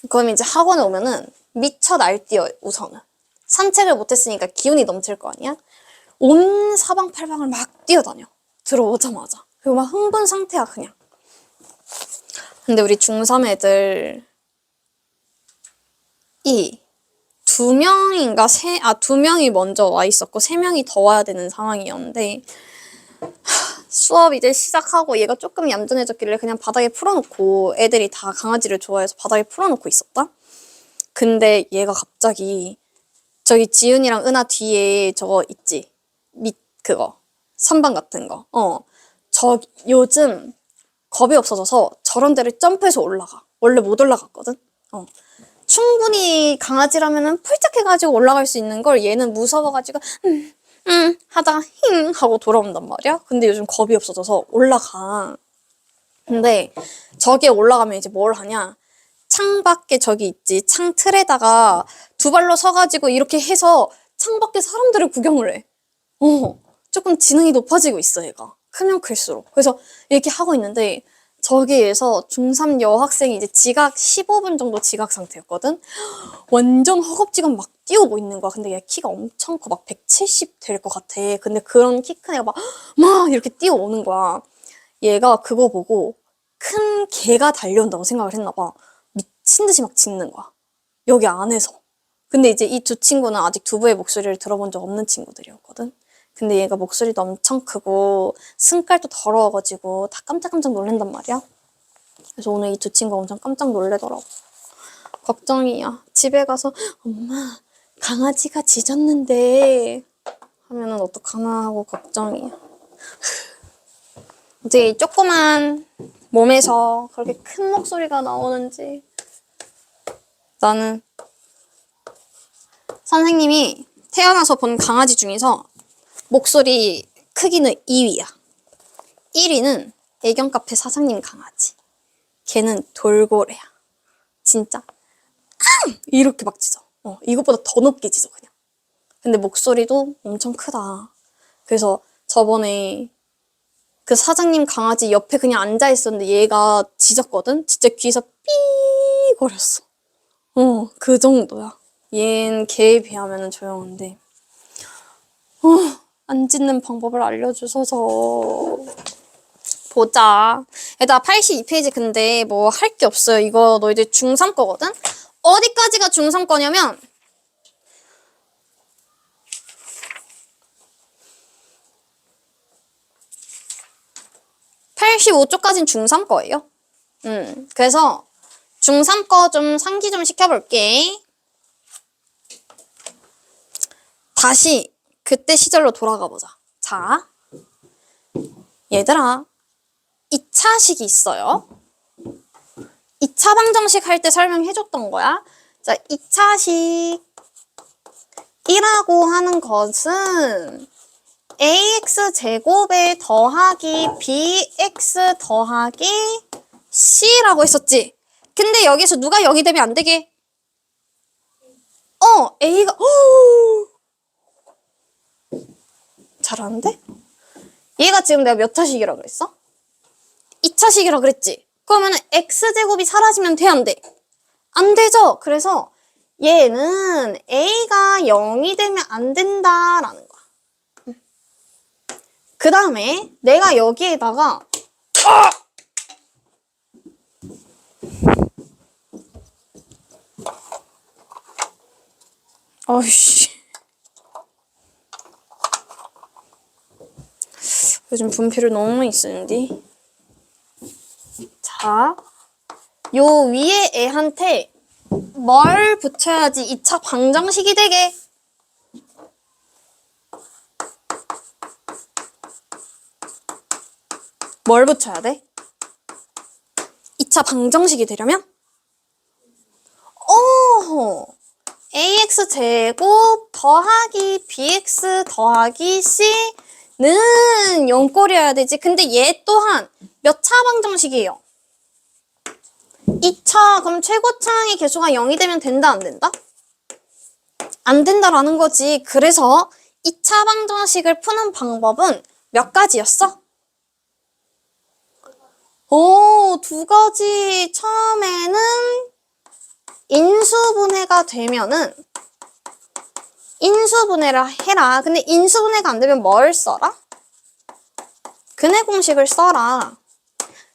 그럼 이제 학원에 오면은 미쳐 날뛰어요, 우선은. 산책을 못했으니까 기운이 넘칠 거 아니야? 온 사방팔방을 막 뛰어다녀. 들어오자마자. 그리고 막 흥분 상태야, 그냥. 근데 우리 중3 애들, 두 명인가, 두 명이 먼저 와 있었고, 3명이 더 와야 되는 상황이었는데, 수업 이제 시작하고 얘가 조금 얌전해졌길래 그냥 바닥에 풀어놓고, 애들이 다 강아지를 좋아해서 바닥에 풀어놓고 있었다? 근데 얘가 갑자기, 저기 지은이랑 은하 뒤에 저거 있지? 그거. 선반 같은 거. 요즘 겁이 없어져서 저런 데를 점프해서 올라가. 원래 못 올라갔거든? 충분히 강아지라면은 폴짝 해가지고 올라갈 수 있는 걸 얘는 무서워가지고, 하다가 힝 하고 돌아온단 말이야? 근데 요즘 겁이 없어져서 올라가. 근데 저기에 올라가면 이제 뭘 하냐? 창밖에 저기 있지. 창 틀에다가 두 발로 서가지고 이렇게 해서 창밖에 사람들을 구경을 해. 조금 지능이 높아지고 있어, 얘가. 크면 클수록. 그래서 이렇게 하고 있는데, 저기에서 중3 여학생이 이제 지각 15분 정도 지각 상태였거든? 완전 허겁지겁 막 뛰어오고 있는 거야. 근데 얘 키가 엄청 커. 막 170 될 것 같아. 근데 그런 키 큰 애가 막 이렇게 뛰어오는 거야. 얘가 그거 보고 큰 개가 달려온다고 생각을 했나 봐. 미친 듯이 막 짖는 거야. 여기 안에서. 근데 이제 이 두 친구는 아직 두부의 목소리를 들어본 적 없는 친구들이었거든. 근데 얘가 목소리도 엄청 크고 승깔도 더러워가지고 다 깜짝깜짝 놀란단 말이야. 그래서 오늘 이 두 친구가 엄청 깜짝 놀래더라고. 걱정이야. 집에 가서 엄마 강아지가 짖었는데 하면은 어떡하나 하고 걱정이야. 이제 이 조그만 몸에서 그렇게 큰 목소리가 나오는지. 나는 선생님이 태어나서 본 강아지 중에서 목소리 크기는 2위야. 1위는 애견 카페 사장님 강아지. 걔는 돌고래야. 진짜 이렇게 막 짖어. 이것보다 더 높게 짖어 그냥. 근데 목소리도 엄청 크다. 그래서 저번에 그 사장님 강아지 옆에 그냥 앉아 있었는데 얘가 짖었거든? 진짜 귀에서 삐 거렸어. 그 정도야. 얜 개에 비하면 조용한데. 안 짖는 방법을 알려주셔서. 보자. 얘들아 82페이지 근데 뭐 할 게 없어요. 이거 너희들 중3 거거든? 어디까지가 중3 거냐면 85쪽까지는 중3 거예요. 그래서 중3 거 좀 상기 좀 시켜볼게. 다시 그때 시절로 돌아가 보자. 자, 얘들아 2차식이 있어요. 2차 방정식 할 때 설명해줬던 거야. 자, 2차식이라고 하는 것은 ax 제곱에 더하기 bx 더하기 c라고 했었지. 근데 여기서 누가 0이 되면 안 되게? a가 잘하는데? 얘가 지금 내가 몇 차식이라 그랬어? 2차식이라 그랬지. 그러면은 x제곱이 사라지면 돼, 안 돼? 안 되죠? 그래서 얘는 a가 0이 되면 안 된다라는 거야. 그 다음에 내가 여기에다가 어이씨 요즘 분필을 너무 많이 쓰는데. 자, 요 위에 애한테 뭘 붙여야지 2차 방정식이 되게? 뭘 붙여야 돼? 2차 방정식이 되려면? ax 제곱 더하기 bx 더하기 c는 0꼴이어야 되지. 근데 얘 또한 몇 차 방정식이에요? 2차. 그럼 최고차항의 개수가 0이 되면 된다, 안 된다? 안 된다라는 거지. 그래서 2차 방정식을 푸는 방법은 몇 가지였어? 두 가지. 처음에는 인수분해가 되면은 인수분해를 해라. 근데 인수분해가 안 되면 뭘 써라? 근해 공식을 써라.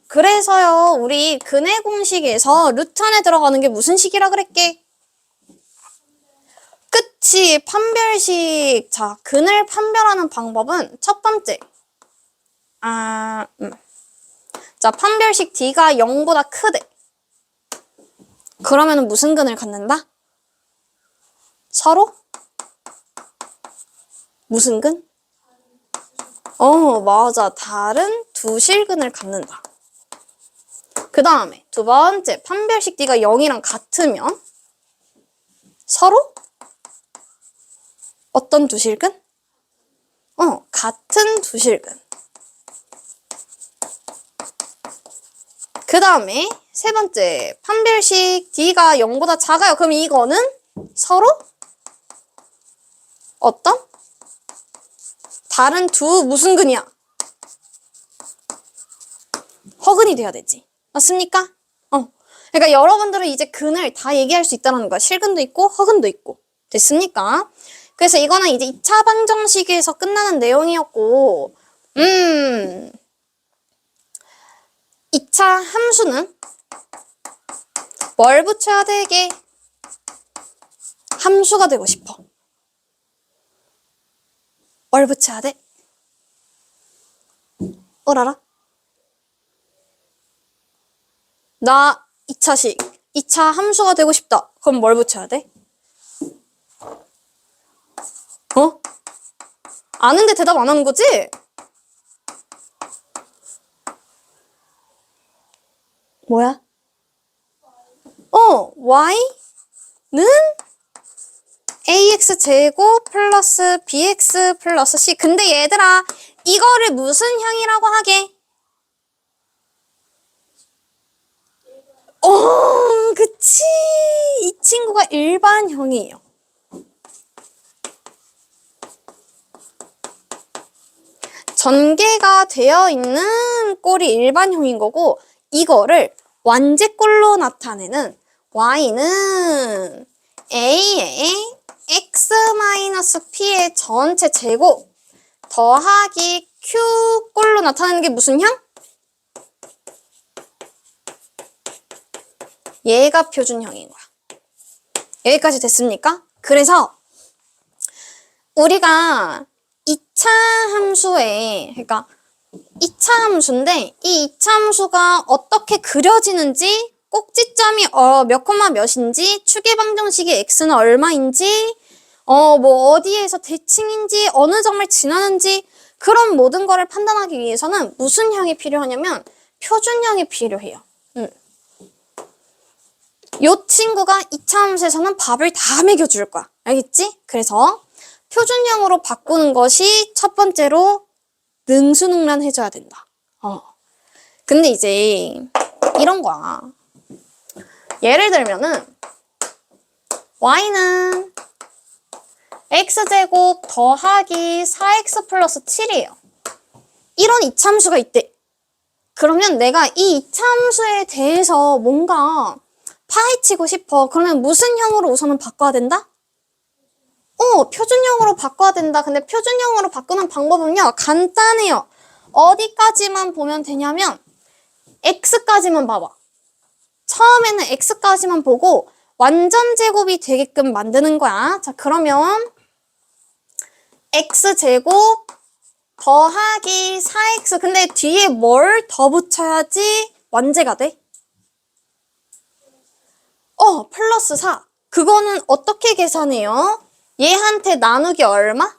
그래서요, 우리 근해 공식에서 루트 안에 들어가는 게 무슨 식이라 그랬게? 그치, 판별식. 자, 근을 판별하는 방법은 첫 번째. 자, 판별식 D가 0보다 크대. 그러면 무슨 근을 갖는다? 서로? 무슨 근? 맞아. 다른 두 실근을 갖는다. 그 다음에 두 번째, 판별식 D가 0이랑 같으면 서로? 어떤 두 실근? 같은 두 실근. 그 다음에 세 번째, 판별식 D가 0보다 작아요. 그럼 이거는 서로? 어떤? 다른 두 무슨 근이야? 허근이 돼야 되지. 맞습니까? 그러니까 여러분들은 이제 근을 다 얘기할 수 있다는 거야. 실근도 있고 허근도 있고. 됐습니까? 그래서 이거는 이제 2차 방정식에서 끝나는 내용이었고 2차 함수는 뭘 붙여야 되게? 함수가 되고 싶어. 뭘 붙여야 돼? 알아? 나 2차 함수가 되고 싶다. 그럼 뭘 붙여야 돼? 아는데 대답 안 하는 거지? 뭐야? y는 ax제곱 플러스 bx 플러스 c. 근데 얘들아, 이거를 무슨 형이라고 하게? 그치. 이 친구가 일반형이에요. 전개가 되어 있는 꼴이 일반형인 거고, 이거를 완제꼴로 나타내는 y는 a의 x-p의 전체 제곱 더하기 q꼴로 나타내는 게 무슨 형? 얘가 표준형인 거야. 여기까지 됐습니까? 그래서 우리가 2차 함수에, 그러니까 2차 함수인데 이 2차 함수가 어떻게 그려지는지, 꼭지점이 몇 콤마 몇인지, 추계 방정식의 x는 얼마인지, 뭐 어디에서 대칭인지, 어느 점을 지나는지, 그런 모든 거를 판단하기 위해서는 무슨 형이 필요하냐면 표준형이 필요해요. 요 친구가 2차 함수에서는 밥을 다 먹여줄 거야. 알겠지? 그래서 표준형으로 바꾸는 것이 첫 번째로 능수능란 해줘야 된다. 근데 이제 이런 거야. 예를 들면은 y는 x제곱 더하기 4x 플러스 7이에요. 이런 이참수가 있대. 그러면 내가 이 이참수에 대해서 뭔가 파헤치고 싶어. 그러면 무슨 형으로 우선은 바꿔야 된다? 표준형으로 바꿔야 된다. 근데 표준형으로 바꾸는 방법은요, 간단해요. 어디까지만 보면 되냐면 x까지만 봐봐. 처음에는 x까지만 보고 완전 제곱이 되게끔 만드는 거야. 자, 그러면 x제곱 더하기 4x. 근데 뒤에 뭘 더 붙여야지 완제가 돼? 플러스 4. 그거는 어떻게 계산해요? 얘한테 나누기 얼마?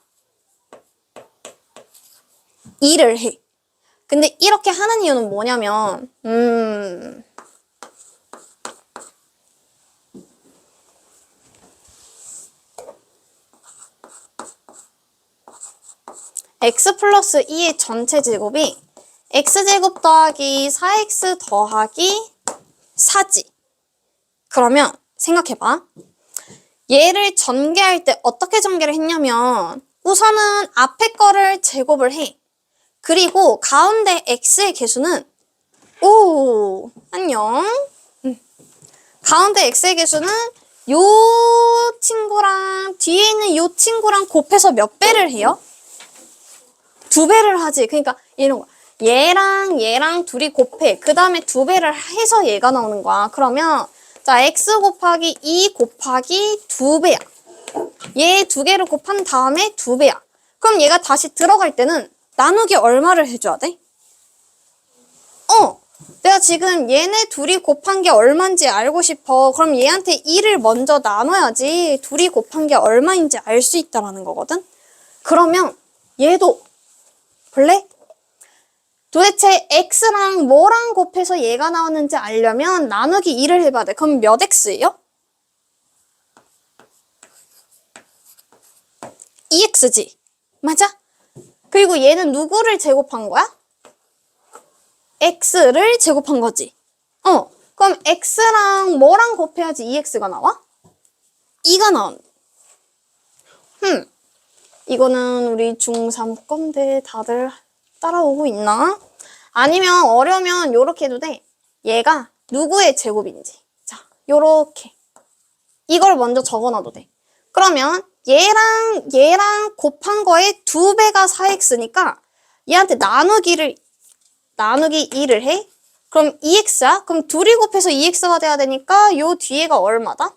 2를 해. 근데 이렇게 하는 이유는 뭐냐면 x 플러스 2의 전체 제곱이 x제곱 더하기 4x 더하기 4지. 그러면 생각해봐. 얘를 전개할 때 어떻게 전개를 했냐면 우선은 앞에 거를 제곱을 해. 그리고 가운데 x의 개수는 안녕. 가운데 x의 개수는 요 친구랑 뒤에 있는 요 친구랑 곱해서 몇 배를 해요? 2배를 하지. 그러니까 이런 거야. 얘랑 둘이 곱해. 그 다음에 2배를 해서 얘가 나오는 거야. 그러면 자, x 곱하기 2 곱하기 2배야. 얘 2개를 곱한 다음에 2배야. 그럼 얘가 다시 들어갈 때는 나누기 얼마를 해줘야 돼? 내가 지금 얘네 둘이 곱한 게 얼마인지 알고 싶어. 그럼 얘한테 2를 먼저 나눠야지 둘이 곱한 게 얼마인지 알 수 있다라는 거거든? 그러면 얘도 볼래? 도대체 x랑 뭐랑 곱해서 얘가 나오는지 알려면 나누기 2를 해봐야 돼. 그럼 몇 x예요? 2x지. 맞아? 그리고 얘는 누구를 제곱한 거야? x를 제곱한 거지. 그럼 x랑 뭐랑 곱해야지 2x가 나와? 2가 나온. 이거는 우리 중3 건데 다들 따라오고 있나? 아니면 어려우면 요렇게 해도 돼. 얘가 누구의 제곱인지. 자, 요렇게. 이걸 먼저 적어놔도 돼. 그러면 얘랑 곱한 거에 2배가 4x니까 얘한테 나누기 2를 해? 그럼 2x야? 그럼 둘이 곱해서 2x가 돼야 되니까 요 뒤에가 얼마다?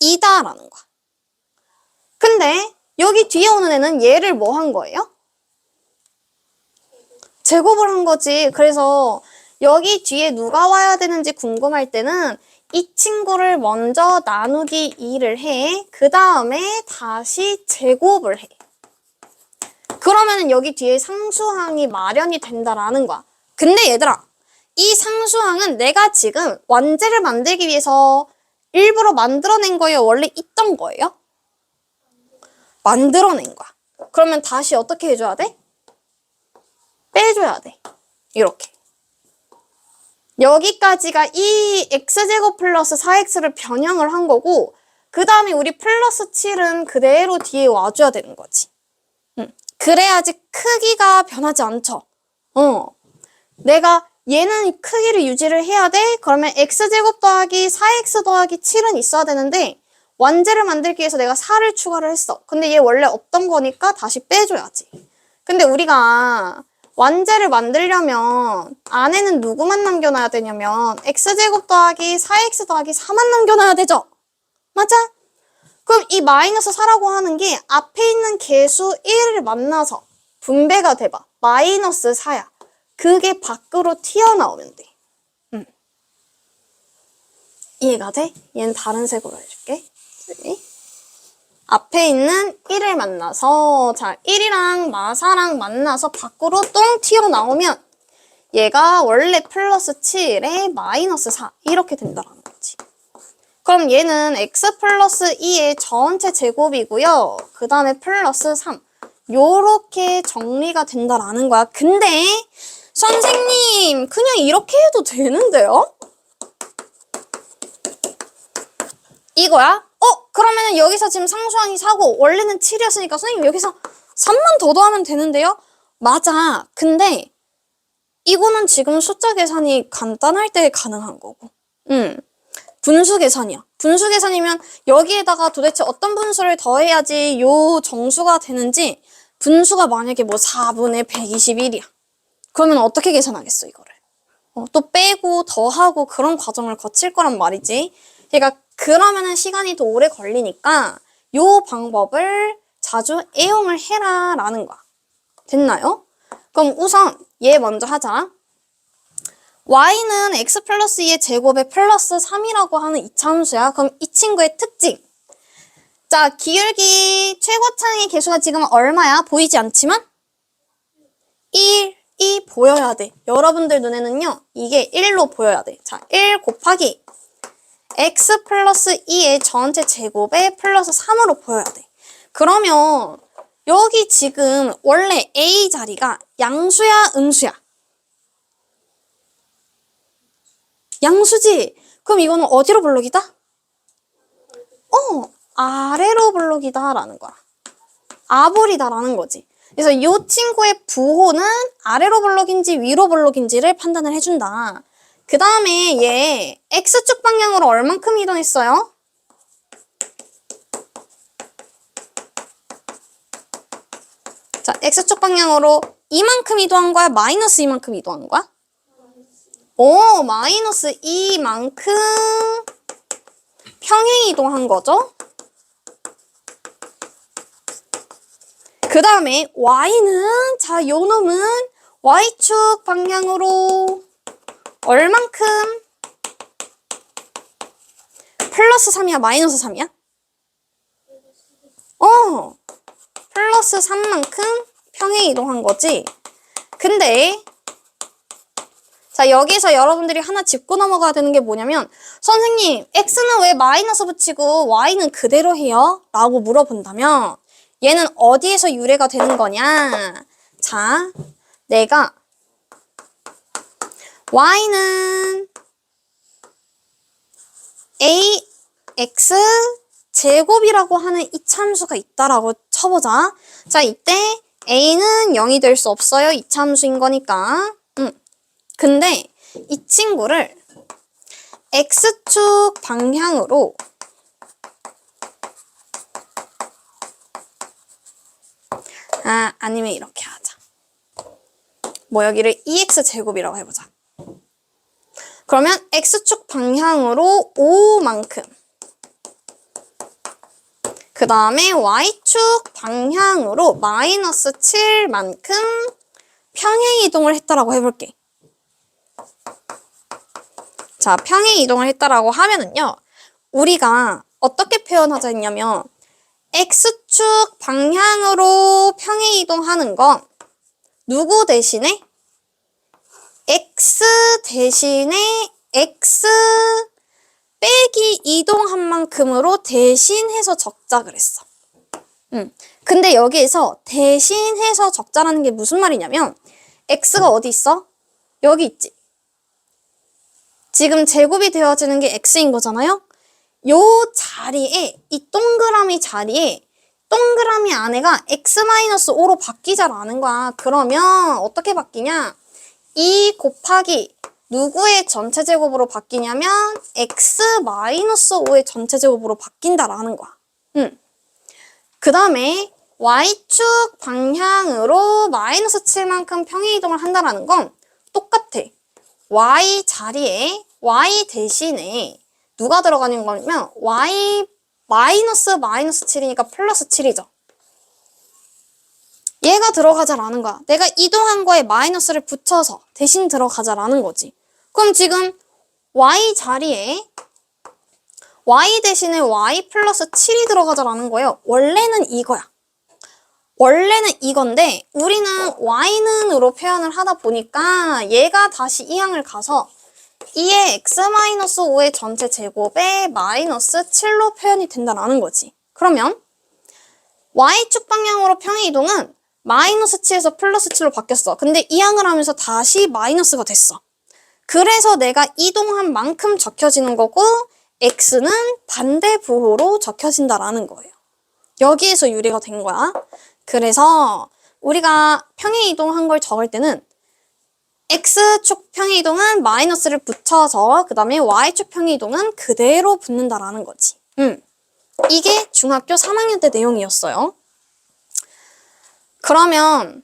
2다라는 거야. 근데 여기 뒤에 오는 애는 얘를 뭐 한 거예요? 제곱을 한 거지. 그래서 여기 뒤에 누가 와야 되는지 궁금할 때는 이 친구를 먼저 나누기 2를 해. 그 다음에 다시 제곱을 해. 그러면은 여기 뒤에 상수항이 마련이 된다라는 거야. 근데 얘들아, 이 상수항은 내가 지금 완제를 만들기 위해서 일부러 만들어낸 거예요? 원래 있던 거예요? 만들어낸 거야. 그러면 다시 어떻게 해줘야 돼? 빼줘야 돼. 이렇게. 여기까지가 이 x제곱 플러스 4x를 변형을 한 거고 그 다음에 우리 플러스 7은 그대로 뒤에 와줘야 되는 거지. 그래야지 크기가 변하지 않죠. 내가 얘는 크기를 유지를 해야 돼? 그러면 x제곱 더하기 4x 더하기 7은 있어야 되는데 완제를 만들기 위해서 내가 4를 추가를 했어. 근데 얘 원래 없던 거니까 다시 빼줘야지. 근데 우리가 완제를 만들려면 안에는 누구만 남겨놔야 되냐면 x제곱 더하기 4x 더하기 4만 남겨놔야 되죠? 맞아? 그럼 이 마이너스 4라고 하는 게 앞에 있는 개수 1을 만나서 분배가 돼봐. 마이너스 4야. 그게 밖으로 튀어나오면 돼. 이해가 돼? 얘는 다른 색으로 해줄게. 네. 앞에 있는 1을 만나서 자 1이랑 마사랑 만나서 밖으로 똥 튀어나오면 얘가 원래 플러스 7에 마이너스 4 이렇게 된다는 거지. 그럼 얘는 x 플러스 2의 전체 제곱이고요. 그 다음에 플러스 3 요렇게 정리가 된다라는 거야. 근데 선생님 그냥 이렇게 해도 되는데요? 이거야? 그러면은 여기서 지금 상수항이 4고 원래는 7이었으니까 선생님 여기서 3만 더 더하면 되는데요? 맞아. 근데 이거는 지금 숫자 계산이 간단할 때 가능한 거고. 분수 계산이야. 분수 계산이면 여기에다가 도대체 어떤 분수를 더해야지 요 정수가 되는지 분수가 만약에 뭐 4분의 121이야. 그러면 어떻게 계산하겠어 이거를. 또 빼고 더하고 그런 과정을 거칠 거란 말이지. 그러니까 그러면은 시간이 더 오래 걸리니까 요 방법을 자주 애용을 해라 라는 거야. 됐나요? 그럼 우선 얘 먼저 하자. y는 x 플러스 2의 제곱에 플러스 3이라고 하는 이차함수야. 그럼 이 친구의 특징. 자, 기울기 최고차의 개수가 지금 얼마야? 보이지 않지만 1이 보여야 돼. 여러분들 눈에는요. 이게 1로 보여야 돼. 자, 1 곱하기 x 플러스 2의 전체 제곱에 플러스 3으로 보여야 돼. 그러면 여기 지금 원래 a 자리가 양수야, 음수야? 양수지? 그럼 이거는 어디로 블록이다? 아래로 블록이다 라는 거야. 아볼이다 라는 거지. 그래서 이 친구의 부호는 아래로 블록인지 위로 블록인지를 판단을 해준다. 그 다음에 얘 X축 방향으로 얼만큼 이동했어요? 자, X축 방향으로 이만큼 이동한 거야? 마이너스 이만큼 이동한 거야? 오, 마이너스 이만큼 평행 이동한 거죠? 그 다음에 Y는, 자, 요 놈은 Y축 방향으로 얼만큼? 플러스 3이야, 마이너스 3이야? 플러스 3만큼 평행 이동한 거지. 근데 자, 여기서 여러분들이 하나 짚고 넘어가야 되는 게 뭐냐면 선생님, X는 왜 마이너스 붙이고 Y는 그대로 해요? 라고 물어본다면 얘는 어디에서 유래가 되는 거냐? 자, 내가 Y는 AX 제곱이라고 하는 이차함수가 있다라고 쳐보자. 자, 이때 A는 0이 될 수 없어요. 이차함수인 거니까. 근데 이 친구를 X축 방향으로 아니면 이렇게 하자. 뭐 여기를 2X 제곱이라고 해보자. 그러면 X축 방향으로 5만큼 그 다음에 Y축 방향으로 마이너스 7만큼 평행 이동을 했다라고 해볼게. 자, 평행 이동을 했다라고 하면은요, 우리가 어떻게 표현하자 했냐면, X축 방향으로 평행 이동하는 건 누구 대신에? X 대신에 X 빼기 이동한 만큼으로 대신해서 적자 그랬어. 근데 여기에서 대신해서 적자라는 게 무슨 말이냐면, X가 어디 있어? 여기 있지. 지금 제곱이 되어지는 게 X인 거잖아요? 요 자리에, 이 동그라미 자리에 동그라미 안에가 X-5로 바뀌자라는 거야. 그러면 어떻게 바뀌냐? 2 곱하기 누구의 전체 제곱으로 바뀌냐면 X-5의 전체 제곱으로 바뀐다라는 거야. 그 다음에 Y축 방향으로 마이너스 7만큼 평행 이동을 한다라는 건 똑같아. Y 자리에 Y 대신에 누가 들어가는 거냐면 Y 마이너스 7이니까 플러스 7이죠. 얘가 들어가자라는 거야. 내가 이동한 거에 마이너스를 붙여서 대신 들어가자라는 거지. 그럼 지금 Y 자리에 Y 대신에 Y 플러스 7이 들어가자라는 거예요. 원래는 이거야. 원래는 이건데 우리는 Y는으로 표현을 하다 보니까 얘가 다시 이 항을 가서 2의 X-5의 전체 제곱에 마이너스 7로 표현이 된다라는 거지. 그러면 Y축 방향으로 평행 이동은 마이너스 7에서 플러스 7로 바뀌었어. 근데 이 항을 하면서 다시 마이너스가 됐어. 그래서 내가 이동한 만큼 적혀지는 거고 X는 반대부호로 적혀진다라는 거예요. 여기에서 유래가 된 거야. 그래서 우리가 평행 이동한 걸 적을 때는 X축 평행 이동은 마이너스를 붙여서 그 다음에 Y축 평행 이동은 그대로 붙는다라는 거지. 이게 중학교 3학년 때 내용이었어요. 그러면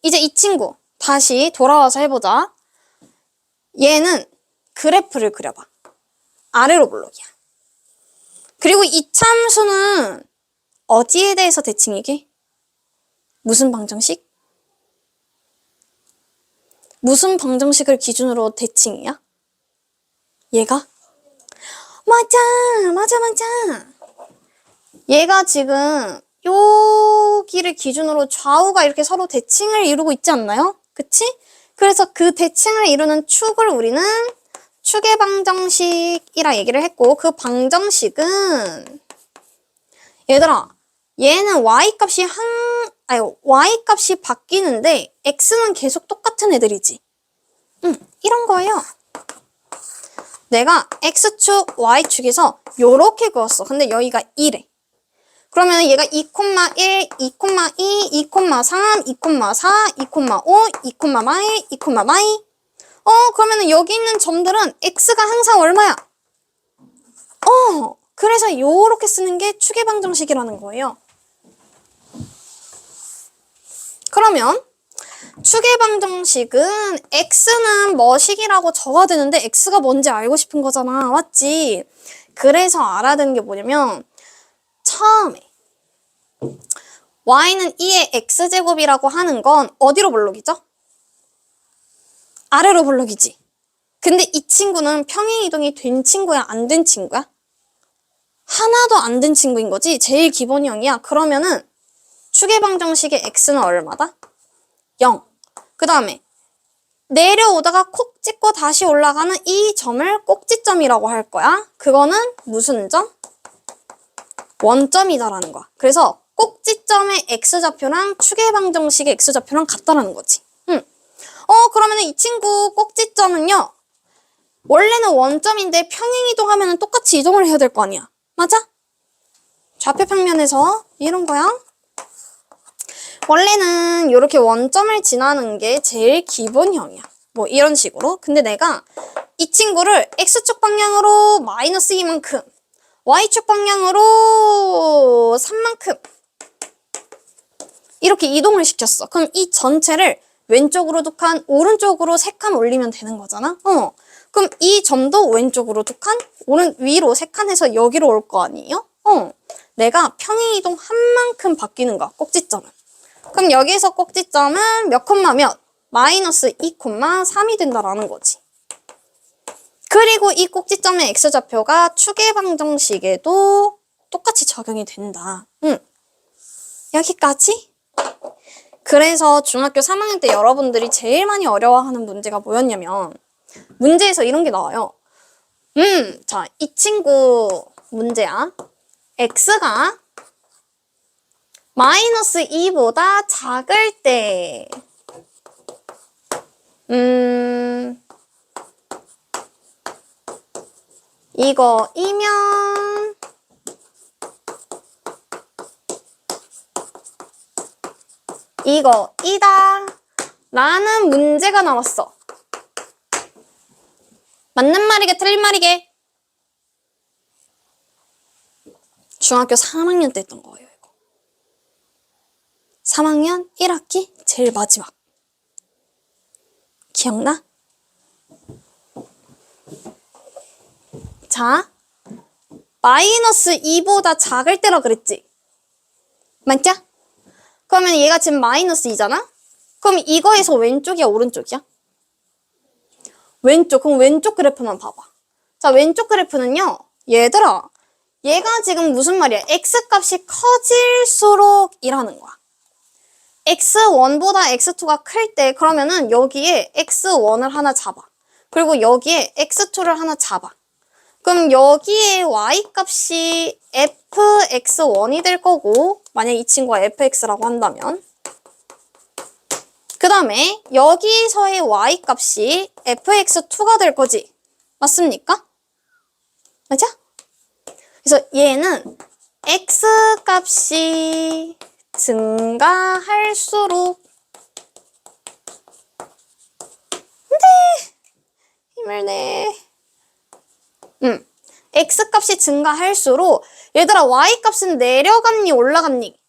이제 이 친구 다시 돌아와서 해보자. 얘는 그래프를 그려봐. 아래로 블록이야. 그리고 이 참수는 어디에 대해서 대칭이게? 무슨 방정식? 무슨 방정식을 기준으로 대칭이야? 얘가? 맞아. 얘가 지금 여기를 기준으로 좌우가 이렇게 서로 대칭을 이루고 있지 않나요? 그치? 그래서 그 대칭을 이루는 축을 우리는 축의 방정식이라 얘기를 했고 그 방정식은 얘들아 얘는 y값이 y값이 바뀌는데 x는 계속 똑같은 애들이지. 이런 거예요. 내가 x축, y축에서 요렇게 그었어. 근데 여기가 1에. 그러면 얘가 2,1, 2,2, 2,3, 2,4, 2,5, 2,8, 2,마이. 그러면은 여기 있는 점들은 x가 항상 얼마야? 그래서 요렇게 쓰는 게 추계방정식이라는 거예요. 그러면 추계방정식은 x는 뭐식이라고 적어야 되는데 x가 뭔지 알고 싶은 거잖아. 맞지? 그래서 알아야 되는 게 뭐냐면 처음에 y는 2의 x제곱이라고 하는 건 어디로 볼록이죠? 아래로 볼록이지. 근데 이 친구는 평행이동이 된 친구야? 안 된 친구야? 하나도 안 된 친구인 거지? 제일 기본형이야. 그러면은 추계방정식의 x는 얼마다? 0. 그 다음에 내려오다가 콕 찍고 다시 올라가는 이 점을 꼭지점이라고 할 거야. 그거는 무슨 점? 원점이다라는 거야. 그래서 꼭지점의 x좌표랑 추계방정식의 x좌표랑 같다라는 거지. 그러면 이 친구 꼭지점은요. 원래는 원점인데 평행이동하면 똑같이 이동을 해야 될 거 아니야. 맞아? 좌표 평면에서 이런 거야. 원래는 이렇게 원점을 지나는 게 제일 기본형이야. 뭐 이런 식으로. 근데 내가 이 친구를 x축 방향으로 마이너스 2만큼, y축 방향으로 3만큼 이렇게 이동을 시켰어. 그럼 이 전체를 왼쪽으로 2칸, 오른쪽으로 3칸 올리면 되는 거잖아. 그럼 이 점도 왼쪽으로 2칸, 위로 3칸 해서 여기로 올 거 아니에요? 내가 평행이동 한 만큼 바뀌는 거야, 꼭지점은. 그럼 여기서 꼭지점은 몇 콤마 몇? 마이너스 2,3이 된다라는 거지. 그리고 이 꼭지점의 x좌표가 추계방정식에도 똑같이 적용이 된다. 여기까지? 그래서 중학교 3학년 때 여러분들이 제일 많이 어려워하는 문제가 뭐였냐면 문제에서 이런 게 나와요. 자, 이 친구 문제야. x가 마이너스 2보다 작을 때 이거이면 이거이다 라는 문제가 나왔어. 맞는 말이게 틀린 말이게? 중학교 3학년 때 했던 거예요, 이거. 3학년 1학기 제일 마지막. 기억나? 자, 마이너스 2보다 작을 때라 그랬지? 맞죠? 그러면 얘가 지금 마이너스 2잖아? 그럼 이거에서 왼쪽이야, 오른쪽이야? 왼쪽. 그럼 왼쪽 그래프만 봐봐. 자, 왼쪽 그래프는요. 얘들아, 얘가 지금 무슨 말이야? x값이 커질수록 이라는 거야. x1보다 x2가 클 때 그러면은 여기에 x1을 하나 잡아. 그리고 여기에 x2를 하나 잡아. 그럼 여기에 y값이 fx1이 될 거고, 만약 이 친구가 fx라고 한다면 그 다음에 여기서의 y값이 fx2가 될 거지. 맞습니까? 맞아? 그래서 얘는 x값이 증가할수록 힘을 내. x값이 증가할수록 얘들아 y값은 내려갔니 올라갔니?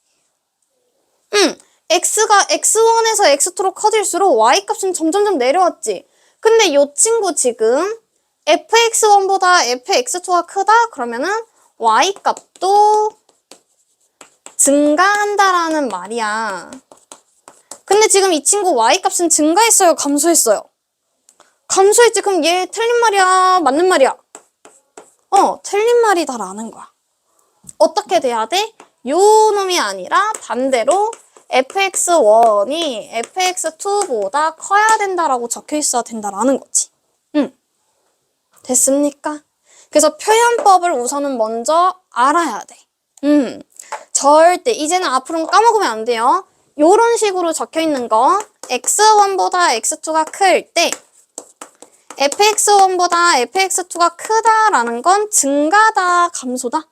x가 x1에서 x2로 커질수록 y값은 점점점 내려왔지. 근데 요 친구 지금 fx1보다 fx2가 크다? 그러면은 y값도 증가한다라는 말이야. 근데 지금 이 친구 y값은 증가했어요? 감소했어요? 감소했지. 그럼 얘 틀린 말이야? 맞는 말이야? 틀린 말이다라는 거야. 어떻게 돼야 돼? 요 놈이 아니라 반대로 fx1이 fx2보다 커야 된다라고 적혀 있어야 된다라는 거지. 됐습니까? 그래서 표현법을 우선은 먼저 알아야 돼. 절대 이제는 앞으로는 까먹으면 안 돼요. 요런 식으로 적혀 있는 거 x1보다 x2가 클 때 fx1보다 fx2가 크다라는 건 증가다, 감소다?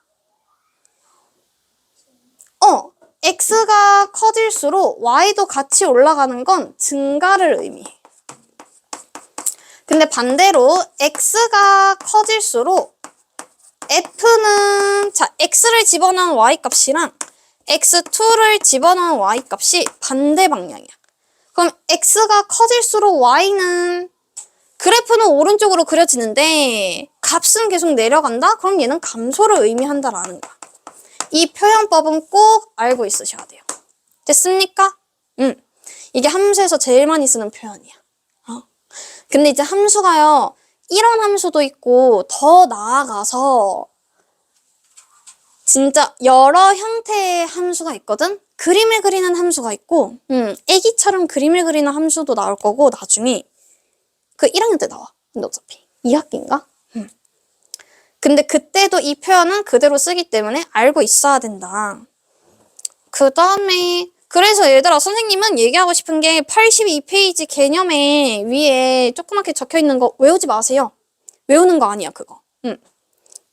x가 커질수록 y도 같이 올라가는 건 증가를 의미해. 근데 반대로 x가 커질수록 f는 자 x를 집어넣은 y값이랑 x2를 집어넣은 y값이 반대 방향이야. 그럼 x가 커질수록 y는 그래프는 오른쪽으로 그려지는데 값은 계속 내려간다? 그럼 얘는 감소를 의미한다라는 거야. 이 표현법은 꼭 알고 있으셔야 돼요. 됐습니까? 이게 함수에서 제일 많이 쓰는 표현이야. 근데 이제 함수가요. 이런 함수도 있고 더 나아가서 진짜 여러 형태의 함수가 있거든? 그림을 그리는 함수가 있고 애기처럼 그림을 그리는 함수도 나올 거고 나중에 그 1학년 때 나와. 근데 어차피 2학기인가? 근데 그때도 이 표현은 그대로 쓰기 때문에 알고 있어야 된다. 그 다음에 그래서 얘들아 선생님은 얘기하고 싶은 게 82페이지 개념에 위에 조그맣게 적혀있는 거 외우지 마세요. 외우는 거 아니야 그거.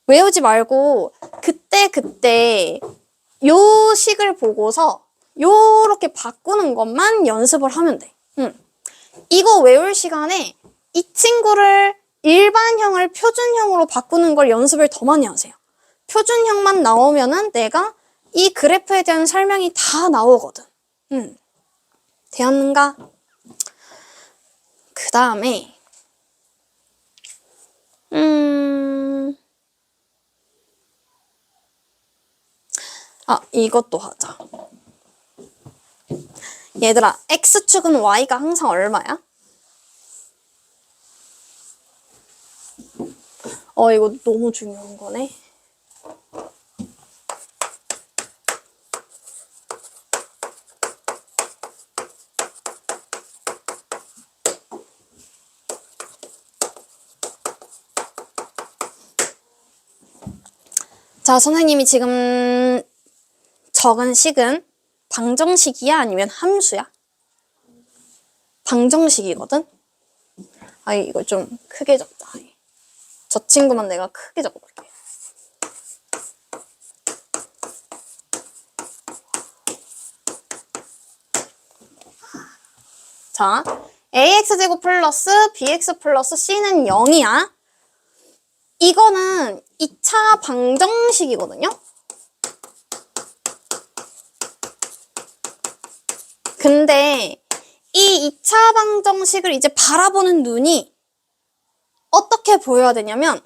외우지 말고 그때 요 식을 보고서 요렇게 바꾸는 것만 연습을 하면 돼. 이거 외울 시간에 이 친구를 일반형을 표준형으로 바꾸는 걸 연습을 더 많이 하세요. 표준형만 나오면은 내가 이 그래프에 대한 설명이 다 나오거든. 되었는가? 그 다음에 이것도 하자. 얘들아, x축은 y가 항상 얼마야? 이거 너무 중요한 거네. 자, 선생님이 지금 적은 식은 방정식이야? 아니면 함수야? 방정식이거든? 이거 좀 크게 적자. 저 친구만 내가 크게 적어볼게. 자, ax제곱 플러스 bx 플러스 c는 0이야. 이거는 2차 방정식이거든요? 근데 이 2차 방정식을 이제 바라보는 눈이 어떻게 보여야 되냐면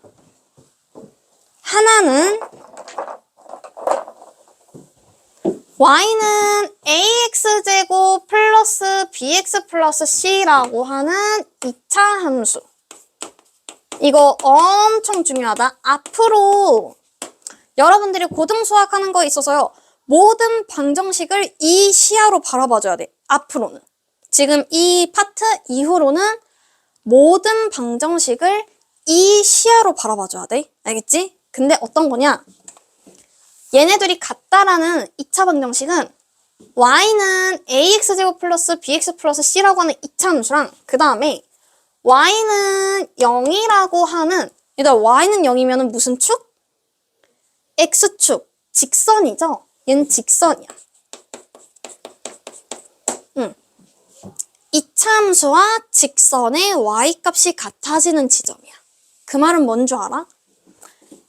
하나는 y는 ax제곱 플러스 bx 플러스 c라고 하는 2차 함수. 이거 엄청 중요하다. 앞으로 여러분들이 고등수학하는 거에 있어서요. 모든 방정식을 이 시야로 바라봐줘야 돼. 앞으로는. 지금 이 파트 이후로는 모든 방정식을 이 시야로 바라봐줘야 돼. 알겠지? 근데 어떤 거냐? 얘네들이 같다라는 2차 방정식은 y는 ax제곱 플러스 bx 플러스 c라고 하는 2차 함수랑 그 다음에 y는 0이라고 하는 일단 y는 0이면 무슨 축? x축. 직선이죠? 얘는 직선이야. 2차 함수와 직선의 y값이 같아지는 지점이야. 그 말은 뭔 줄 알아?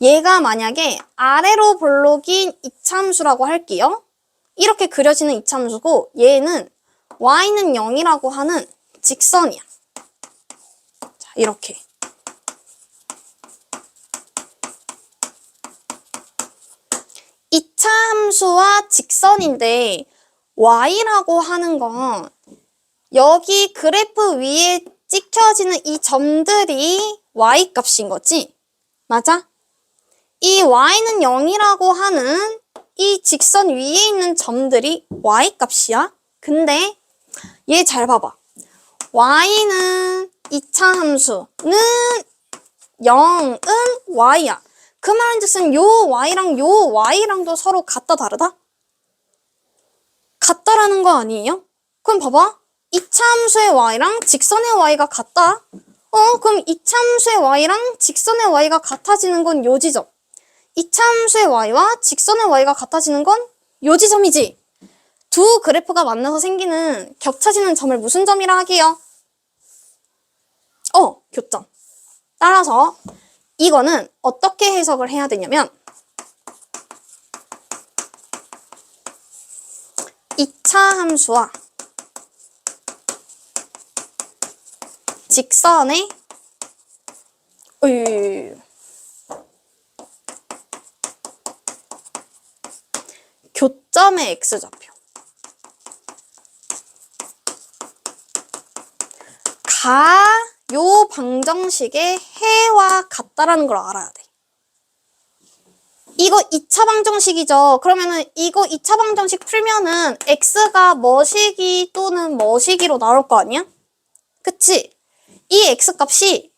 얘가 만약에 아래로 볼록인 2차 함수라고 할게요. 이렇게 그려지는 2차 함수고 얘는 y는 0이라고 하는 직선이야. 자, 이렇게. 이 차 함수와 직선인데 y라고 하는 건 여기 그래프 위에 찍혀지는 이 점들이 y값인 거지? 맞아? 이 y는 0이라고 하는 이 직선 위에 있는 점들이 y값이야. 근데 얘 잘 봐봐. y는 2차 함수는 0은 y야. 그 말인즉슨 요 y랑 요 y랑도 서로 같다 다르다? 같다라는 거 아니에요? 그럼 봐봐. 2차 함수의 y랑 직선의 y가 같다? 그럼 2차 함수의 y랑 직선의 y가 같아지는 건 요 지점. 2차 함수의 y와 직선의 y가 같아지는 건 요 지점이지. 두 그래프가 만나서 생기는 겹쳐지는 점을 무슨 점이라 하게요? 교점. 따라서 이거는 어떻게 해석을 해야 되냐면 2차 함수와 직선의 교점의 x좌표 가 요 방정식의 해와 같다라는 걸 알아야 돼. 이거 2차 방정식이죠. 그러면은 이거 2차 방정식 풀면은 x가 뭐시기 또는 뭐시기로 나올 거 아니야? 그치? 이 x값이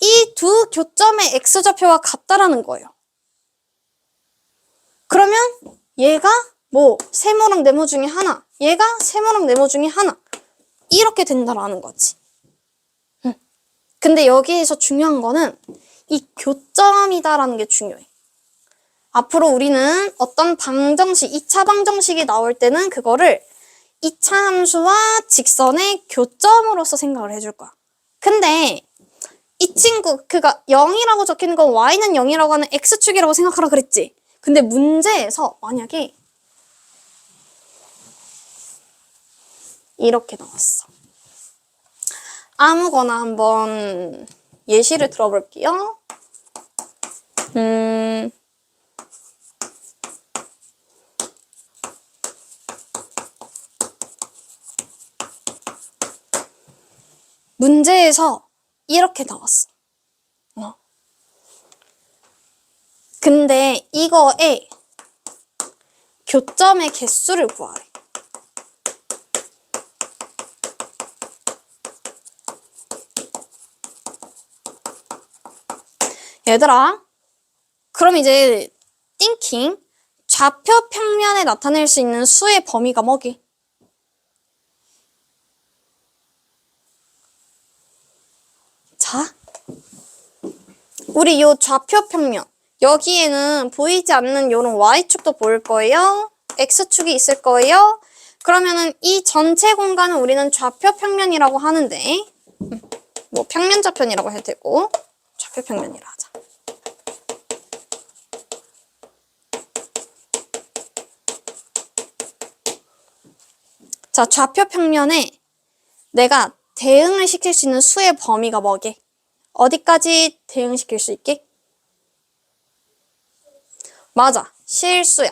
이 두 교점의 x좌표와 같다라는 거예요. 그러면 얘가 뭐 세모랑 네모 중에 하나, 얘가 세모랑 네모 중에 하나 이렇게 된다라는 거지. 근데 여기에서 중요한 거는 이 교점이다라는 게 중요해. 앞으로 우리는 어떤 방정식, 2차 방정식이 나올 때는 그거를 2차 함수와 직선의 교점으로서 생각을 해줄 거야. 근데 이 친구, 그가 0이라고 적히는 건 y는 0이라고 하는 x축이라고 생각하라 그랬지. 근데 문제에서 만약에 이렇게 나왔어. 아무거나 한번 예시를 들어볼게요. 문제에서 이렇게 나왔어. 근데 이거에 교점의 개수를 구하래. 얘들아, 그럼 이제 띵킹 좌표 평면에 나타낼 수 있는 수의 범위가 뭐게? 자, 우리 요 좌표 평면 여기에는 보이지 않는 요런 y축도 보일 거예요. x축이 있을 거예요. 그러면은 이 전체 공간을 우리는 좌표 평면이라고 하는데 뭐 평면좌편이라고 해도 되고 좌표 평면이라 하자. 자, 좌표 평면에 내가 대응을 시킬 수 있는 수의 범위가 뭐게? 어디까지 대응시킬 수 있게? 맞아, 실수야.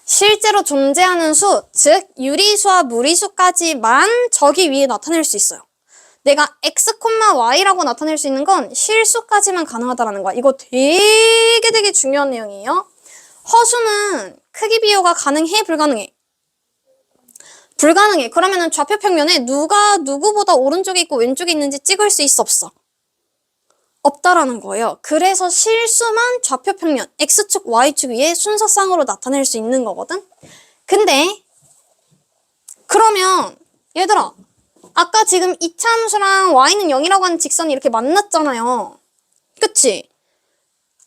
실제로 존재하는 수, 즉 유리수와 무리수까지만 저기 위에 나타낼 수 있어요. 내가 x, y라고 나타낼 수 있는 건 실수까지만 가능하다는 거야. 이거 되게 중요한 내용이에요. 허수는 크기 비교가 가능해, 불가능해? 불가능해. 그러면은 좌표 평면에 누가 누구보다 오른쪽에 있고 왼쪽에 있는지 찍을 수 있어, 없어? 없다라는 거예요. 그래서 실수만 좌표 평면, x축, y축 위에 순서상으로 나타낼 수 있는 거거든? 근데 그러면 얘들아, 아까 지금 2차 함수랑 y는 0이라고 하는 직선이 이렇게 만났잖아요. 그치?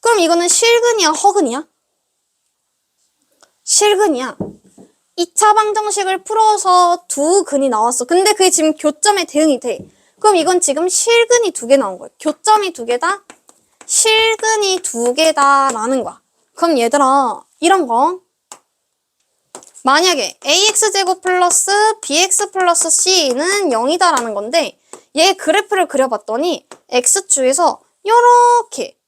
그럼 이거는 실근이야, 허근이야? 실근이야. 2차 방정식을 풀어서 두 근이 나왔어. 근데 그게 지금 교점에 대응이 돼. 그럼 이건 지금 실근이 두 개 나온 거야. 교점이 두 개다, 실근이 두 개다라는 거야. 그럼 얘들아, 이런 거 만약에 ax제곱 플러스 bx 플러스 c는 0이다라는 건데 얘 그래프를 그려봤더니 x축에서 요렇게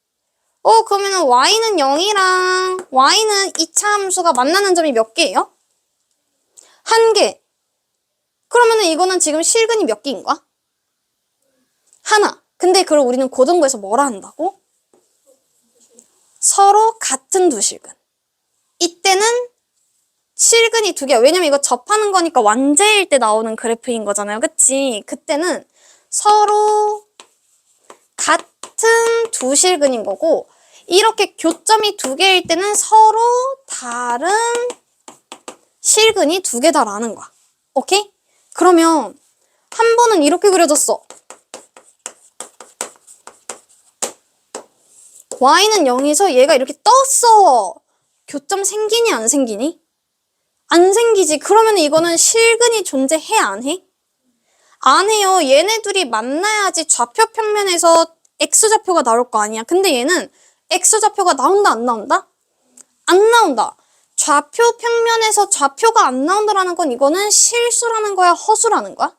그러면은 y는 0이랑 y는 2차 함수가 만나는 점이 몇 개예요? 한 개. 그러면은 이거는 지금 실근이 몇 개인 거야? 하나. 근데 그걸 우리는 고등부에서 뭐라 한다고? 서로 같은 두 실근. 이때는 실근이 두 개야. 왜냐면 이거 접하는 거니까 완제일 때 나오는 그래프인 거잖아요. 그치? 그때는 서로 같은 두 실근인 거고 이렇게 교점이 두 개일 때는 서로 다른 실근이 두 개다라는 거야. 오케이? 그러면 한 번은 이렇게 그려졌어. y는 0에서 얘가 이렇게 떴어. 교점 생기니 안 생기니? 안 생기지. 그러면 이거는 실근이 존재해, 안 해? 안 해요. 얘네 둘이 만나야지 좌표 평면에서 X좌표가 나올 거 아니야. 근데 얘는 X좌표가 나온다, 안 나온다? 안 나온다. 좌표 평면에서 좌표가 안 나온다라는 건 이거는 실수라는 거야, 허수라는 거야?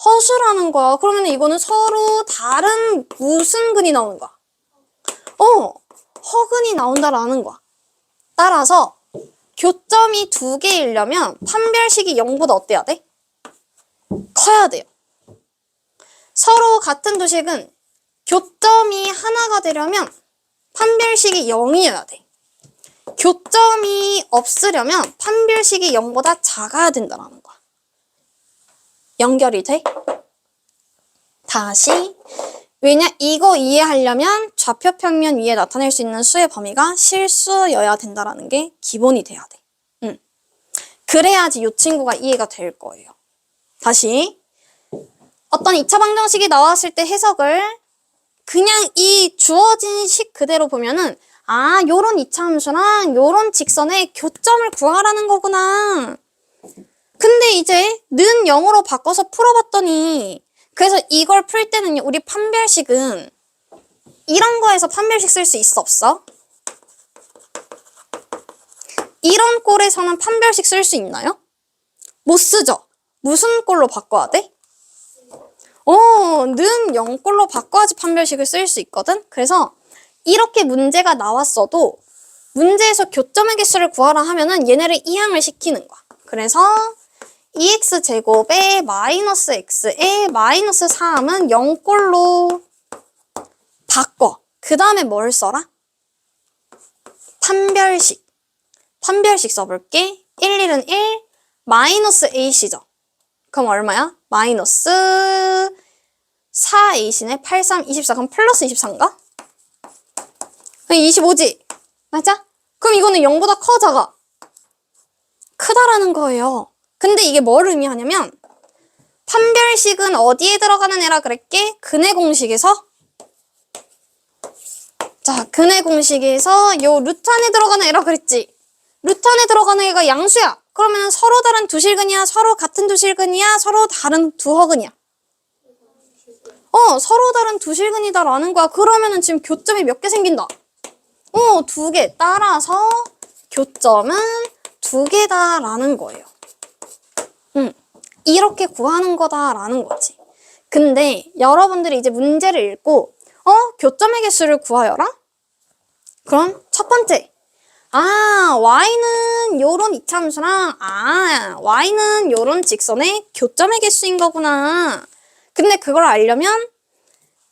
허수라는 거야. 그러면 이거는 서로 다른 무슨 근이 나오는 거야? 허근이 나온다라는 거야. 따라서 교점이 두 개이려면 판별식이 0보다 어때야 돼? 커야 돼요. 서로 같은 두식은 교점이 하나가 되려면 판별식이 0이어야 돼. 교점이 없으려면 판별식이 0보다 작아야 된다는 거야. 연결이 돼? 다시. 왜냐? 이거 이해하려면 좌표 평면 위에 나타낼 수 있는 수의 범위가 실수여야 된다는 게 기본이 돼야 돼. 그래야지 이 친구가 이해가 될 거예요. 다시. 어떤 2차 방정식이 나왔을 때 해석을 그냥 이 주어진 식 그대로 보면은 요런 2차 함수랑 요런 직선의 교점을 구하라는 거구나. 근데 이제 는 0으로 바꿔서 풀어봤더니 그래서 이걸 풀 때는요, 우리 판별식은 이런 거에서 판별식 쓸 수 있어, 없어? 이런 꼴에서는 판별식 쓸 수 있나요? 못 쓰죠? 무슨 꼴로 바꿔야 돼? 는 0꼴로 바꿔야지 판별식을 쓸 수 있거든? 그래서 이렇게 문제가 나왔어도 문제에서 교점의 개수를 구하라 하면은 얘네를 이항을 시키는 거야. 그래서 2x제곱에 마이너스 x에 마이너스 4하면 0꼴로 바꿔. 그 다음에 뭘 써라? 판별식. 판별식 써볼게. 1, 1은 1, 마이너스 ac죠. 그럼 얼마야? 마이너스 4ac네. 8, 3, 24. 그럼 플러스 24인가? 25지? 맞아? 그럼 이거는 0보다 커, 작아? 크다라는 거예요. 근데 이게 뭘 의미하냐면 판별식은 어디에 들어가는 애라 그랬게? 근해 공식에서 자, 근해 공식에서 요 루트 안에 들어가는 애라 그랬지? 루트 안에 들어가는 애가 양수야. 그러면 서로 다른 두 실근이야? 서로 같은 두 실근이야? 서로 다른 두 허근이야? 서로 다른 두 실근이다라는 거야. 그러면은 지금 교점이 몇 개 생긴다? 2개. 따라서 교점은 2개다라는 거예요. 이렇게 구하는 거다라는 거지. 근데 여러분들이 이제 문제를 읽고 교점의 개수를 구하여라? 그럼 첫 번째. y는 요런 이차함수랑 y는 요런 직선의 교점의 개수인 거구나. 근데 그걸 알려면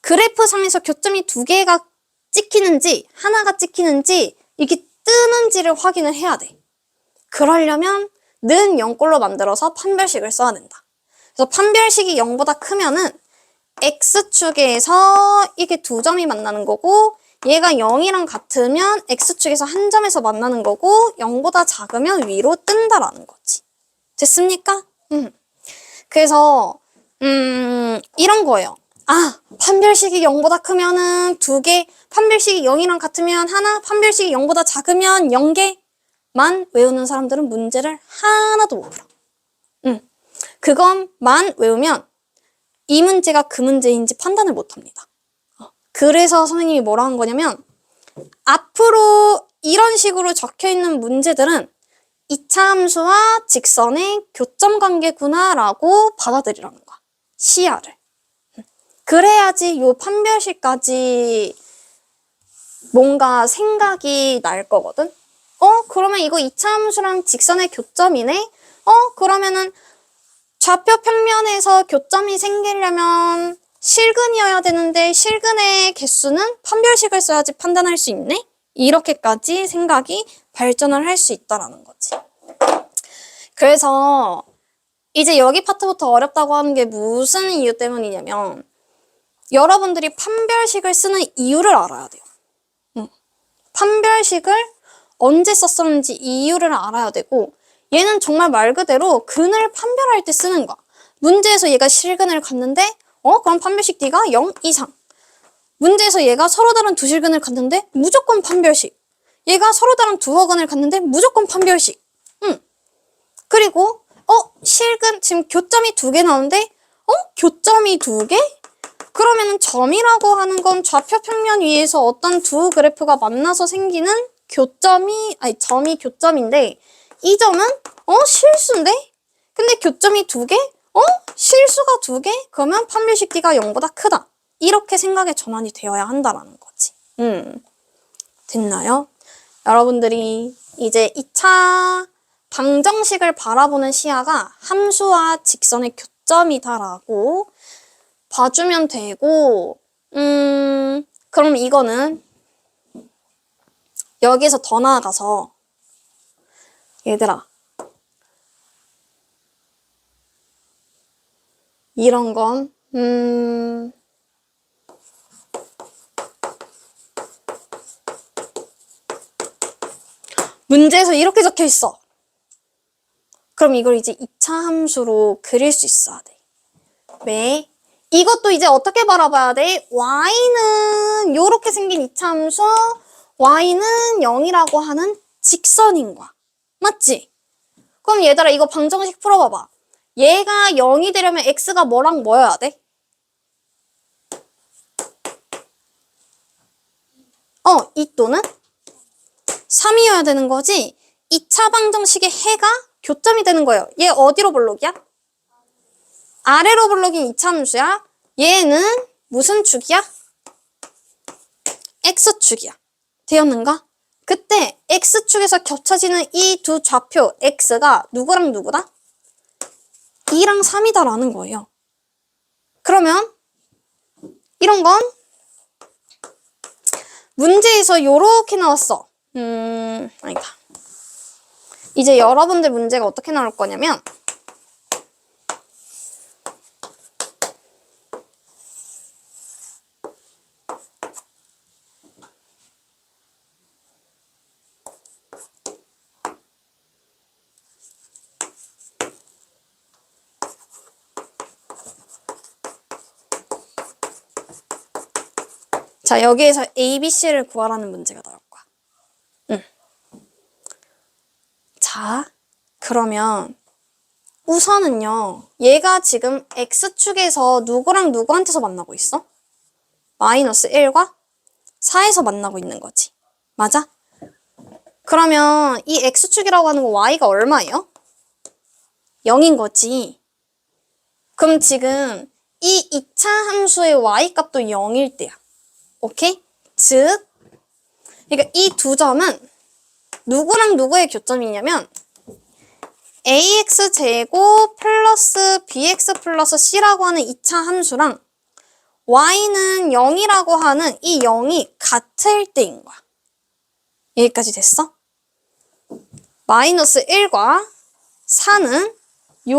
그래프상에서 교점이 2개가 찍히는지 하나가 찍히는지 이게 뜨는지를 확인을 해야 돼. 그러려면 는 0꼴로 만들어서 판별식을 써야 된다. 그래서 판별식이 0보다 크면은 x축에서 이게 두 점이 만나는 거고 얘가 0이랑 같으면 x축에서 한 점에서 만나는 거고 0보다 작으면 위로 뜬다라는 거지. 됐습니까? 그래서 이런 거예요. 판별식이 0보다 크면은 2개, 판별식이 0이랑 같으면 하나, 판별식이 0보다 작으면 0개만 외우는 사람들은 문제를 하나도 못 풀어. 그것만 외우면 이 문제가 그 문제인지 판단을 못 합니다. 그래서 선생님이 뭐라 한 거냐면 앞으로 이런 식으로 적혀있는 문제들은 2차 함수와 직선의 교점 관계구나 라고 받아들이라는 거야. 시야를. 그래야지 요 판별식까지 뭔가 생각이 날 거거든. 그러면 이거 2차 함수랑 직선의 교점이네? 그러면은 좌표 평면에서 교점이 생기려면 실근이어야 되는데 실근의 개수는 판별식을 써야지 판단할 수 있네? 이렇게까지 생각이 발전을 할 수 있다라는 거지. 그래서 이제 여기 파트부터 어렵다고 하는 게 무슨 이유 때문이냐면 여러분들이 판별식을 쓰는 이유를 알아야 돼요. 판별식을 언제 썼었는지 이유를 알아야 되고 얘는 정말 말 그대로 근을 판별할 때 쓰는 거야. 문제에서 얘가 실근을 갔는데 그럼 판별식 D가 0 이상. 문제에서 얘가 서로 다른 두 실근을 갔는데 무조건 판별식. 얘가 서로 다른 두 허근을 갔는데 무조건 판별식. 그리고 실근 지금 교점이 2개 나오는데 교점이 2개? 그러면은 점이라고 하는 건 좌표 평면 위에서 어떤 두 그래프가 만나서 생기는 점이 교점인데 이 점은 실수인데? 근데 교점이 2개? 실수가 2개? 그러면 판별식 D가 0보다 크다. 이렇게 생각의 전환이 되어야 한다라는 거지. 됐나요? 여러분들이 이제 2차 방정식을 바라보는 시야가 함수와 직선의 교점이다라고 봐주면 되고, 그럼 이거는 여기에서 더 나아가서 얘들아, 이런 건 문제에서 이렇게 적혀 있어. 그럼 이걸 이제 2차 함수로 그릴 수 있어야 돼. 왜? 이것도 이제 어떻게 바라봐야 돼? y는 요렇게 생긴 2차 함수, y는 0이라고 하는 직선인 거야. 맞지? 그럼 얘들아 이거 방정식 풀어봐봐. 얘가 0이 되려면 x가 뭐랑 뭐여야 돼? 이 또는 3이어야 되는 거지? 2차 방정식의 해가 교점이 되는 거예요. 얘 어디로 볼록이야? 아래로 볼록인 2차 함수야. 얘는 무슨 축이야? x축이야. 되었는가? 그때 x축에서 겹쳐지는 이 두 좌표 x가 누구랑 누구다? 2랑 3이다라는 거예요. 그러면 이런 건 문제에서 요렇게 나왔어. 아니다. 이제 여러분들 문제가 어떻게 나올 거냐면 자, 여기에서 A, B, C를 구하라는 문제가 나올 거야. 자, 그러면 우선은요. 얘가 지금 X축에서 누구랑 누구한테서 만나고 있어? 마이너스 1과 4에서 만나고 있는 거지. 맞아? 그러면 이 X축이라고 하는 거 Y가 얼마예요? 0인 거지. 그럼 지금 이 2차 함수의 Y 값도 0일 때야. 오케이? 즉, 그러니까 이 두 점은 누구랑 누구의 교점이냐면 ax제곱 플러스 bx 플러스 c라고 하는 2차 함수랑 y는 0이라고 하는 이 0이 같을 때인 거야. 여기까지 됐어? 마이너스 1과 4는 요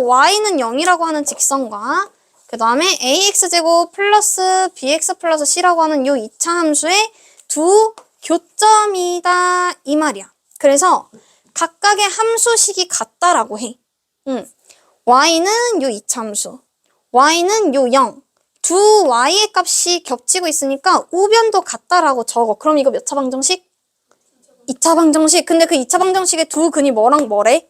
y는 0이라고 하는 직선과 그 다음에 ax제곱 플러스 bx 플러스 c라고 하는 요 2차 함수의 두 교점이다 이 말이야. 그래서 각각의 함수식이 같다라고 해. y는 요 2차 함수, y는 요 0. 두 y의 값이 겹치고 있으니까 우변도 같다라고 적어. 그럼 이거 몇 차 방정식? 2차 방정식. 근데 그 2차 방정식의 두 근이 뭐랑 뭐래?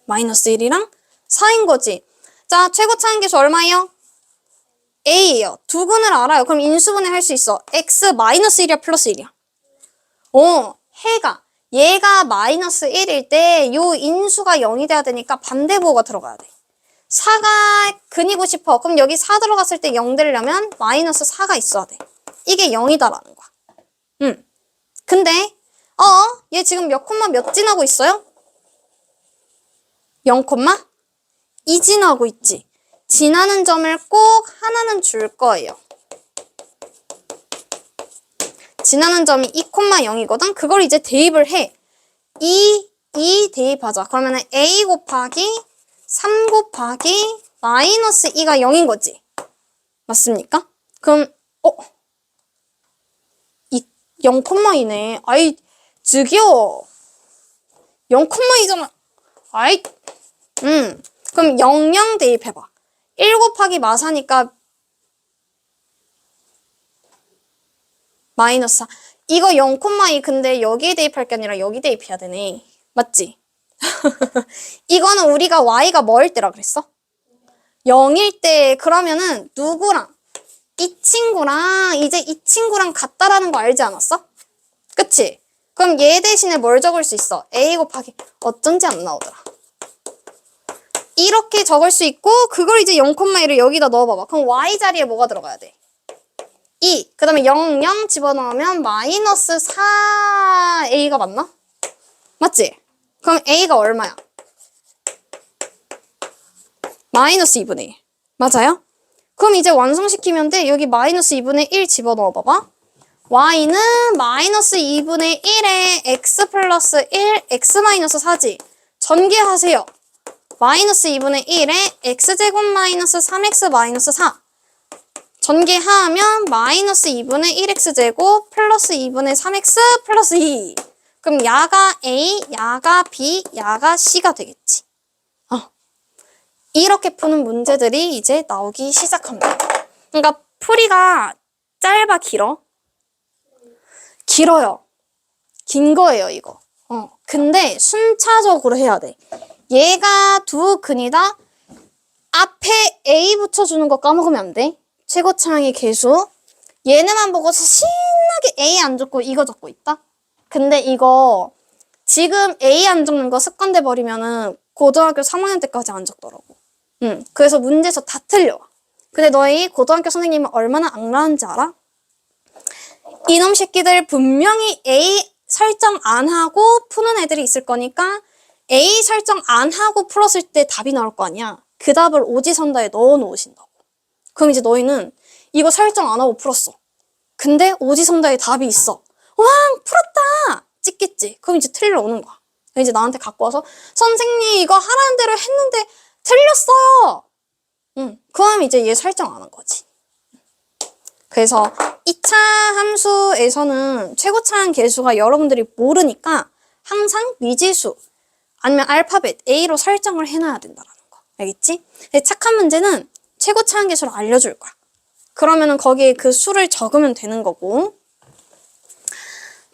마이너스 1이랑 4인 거지. 자, 최고 차항계수 얼마예요? a예요. 두 근을 알아요. 그럼 인수분해 할 수 있어. x 마이너스 1이야 플러스 1이야? 해가 얘가 마이너스 1일 때 요 인수가 0이 돼야 되니까 반대부호가 들어가야 돼. 4가 근이고 싶어. 그럼 여기 4 들어갔을 때 0 되려면 마이너스 4가 있어야 돼. 이게 0이다라는 거야. 근데 얘 지금 몇 콤마 몇 지나고 있어요? 0 콤마 2 지나고 있지. 지나는 점을 꼭 하나는 줄 거예요. 지나는 점이 2,0이거든? 그걸 이제 대입을 해. 2 대입하자. 그러면은 a 곱하기 3 곱하기 마이너스 2가 0인 거지. 맞습니까? 그럼 0,2네. 아이, 즉이요. 0,2잖아. 아이, 그럼 0 대입해봐. 1 곱하기 마사니까 마이너스 4. 이거 0,2 근데 여기에 대입할 게 아니라 여기 대입해야 되네. 맞지? 이거는 우리가 y가 뭐일 때라 그랬어? 0일 때. 그러면은 누구랑? 이 친구랑 이제 이 친구랑 같다라는 거 알지 않았어? 그치? 그럼 얘 대신에 뭘 적을 수 있어? a 곱하기 어쩐지 안 나오더라. 이렇게 적을 수 있고 그걸 이제 0,1을 여기다 넣어봐봐. 그럼 y 자리에 뭐가 들어가야 돼? 2. 그 다음에 0, 0 집어넣으면 마이너스 4a가 맞나? 맞지? 그럼 a가 얼마야? 마이너스 2분의 1. 맞아요? 그럼 이제 완성시키면 돼. 여기 마이너스 2분의 1 집어넣어 봐봐. y는 마이너스 2분의 1에 x 플러스 1, x 마이너스 4지. 전개하세요. 마이너스 2분의 1에 x제곱 마이너스 3x 마이너스 4. 전개하면 마이너스 2분의 1x제곱 플러스 2분의 3x 플러스 2. 그럼 야가 a, 야가 b, 야가 c가 되겠지. 이렇게 푸는 문제들이 이제 나오기 시작합니다. 그러니까 풀이가 짧아, 길어? 길어요. 긴 거예요, 이거. 근데 순차적으로 해야 돼. 얘가 두 근이다. 앞에 a 붙여주는 거 까먹으면 안 돼. 최고차항의 계수. 얘네만 보고서 신나게 a 안 적고 이거 적고 있다. 근데 이거 지금 a 안 적는 거 습관돼 버리면은 고등학교 3학년 때까지 안 적더라고. 그래서 문제에서 다 틀려. 근데 너희 고등학교 선생님은 얼마나 악랄한지 알아? 이놈 새끼들 분명히 A 설정 안 하고 푸는 애들이 있을 거니까 A 설정 안 하고 풀었을 때 답이 나올 거 아니야. 그 답을 오지선다에 넣어 놓으신다고. 그럼 이제 너희는 이거 설정 안 하고 풀었어. 근데 오지선다에 답이 있어. 왕! 풀었다! 찍겠지. 그럼 이제 틀려 오는 거야. 이제 나한테 갖고 와서 선생님 이거 하라는 대로 했는데 틀렸어요. 그럼 이제 얘 설정 안 한 거지. 그래서 2차 함수에서는 최고차항 계수가 여러분들이 모르니까 항상 미지수 아니면 알파벳 A로 설정을 해놔야 된다는 거. 알겠지? 착한 문제는 최고차항 계수를 알려줄 거야. 그러면은 거기에 그 수를 적으면 되는 거고.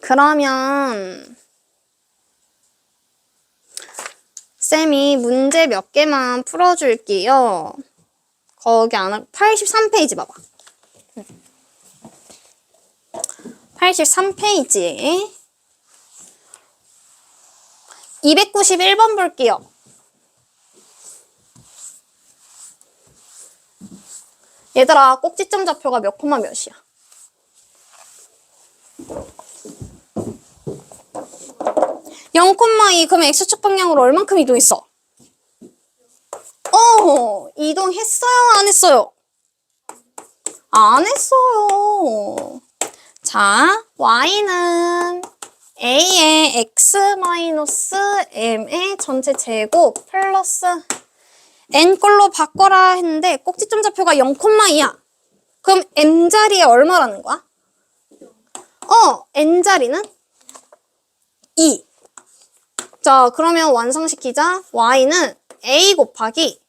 그러면 쌤이 문제 몇 개만 풀어줄게요. 거기 안 하고 83페이지 봐봐. 83페이지에 291번 볼게요. 얘들아, 꼭지점 좌표가 몇 콤마 몇이야? 0,2. 그럼 x축 방향으로 얼만큼 이동했어? 이동했어요? 안 했어요? 안 했어요. 자, y는 a의 x-m의 전체 제곱 플러스 n꼴로 바꿔라 했는데 꼭지점 좌표가 0,2야. 그럼 m자리에 얼마라는 거야? n자리는 2. 자, 그러면 완성시키자. y는 a 곱하기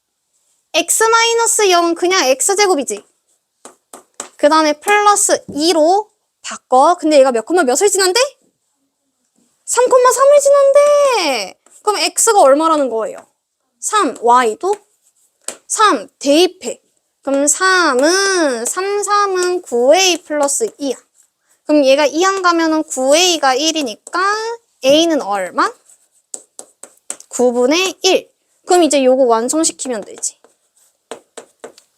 x-0 그냥 x제곱이지. 그 다음에 플러스 2로 바꿔. 근데 얘가 몇 콤마 몇을 지난대? 3,3을 지난대. 그럼 x가 얼마라는 거예요? 3. y도 3 대입해. 그럼 3은 9a 플러스 2야. 그럼 얘가 2안 가면은 9a가 1이니까 a는 얼마? 9분의 1. 그럼 이제 요거 완성시키면 되지.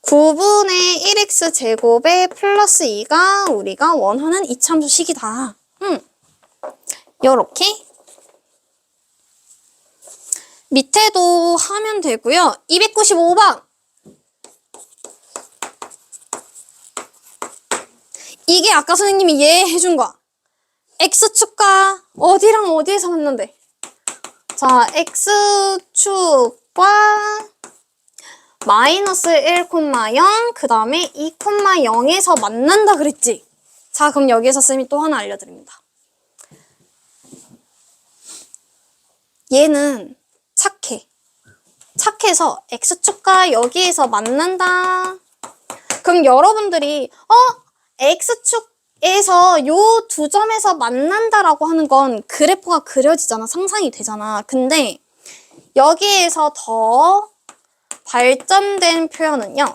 9분의 1x 제곱에 플러스 2가 우리가 원하는 이차함수식이다. 요렇게 밑에도 하면 되고요. 295번. 이게 아까 선생님이 얘 해준 거야. x축과 어디랑 어디에서 만난대? 자, x축과 마이너스 1,0 그 다음에 2,0에서 만난다 그랬지? 자, 그럼 여기에서 쌤이 또 하나 알려드립니다. 얘는 착해. 착해서 x축과 여기에서 만난다. 그럼 여러분들이 x축에서 요 두 점에서 만난다라고 하는 건 그래프가 그려지잖아. 상상이 되잖아. 근데 여기에서 더 발전된 표현은요.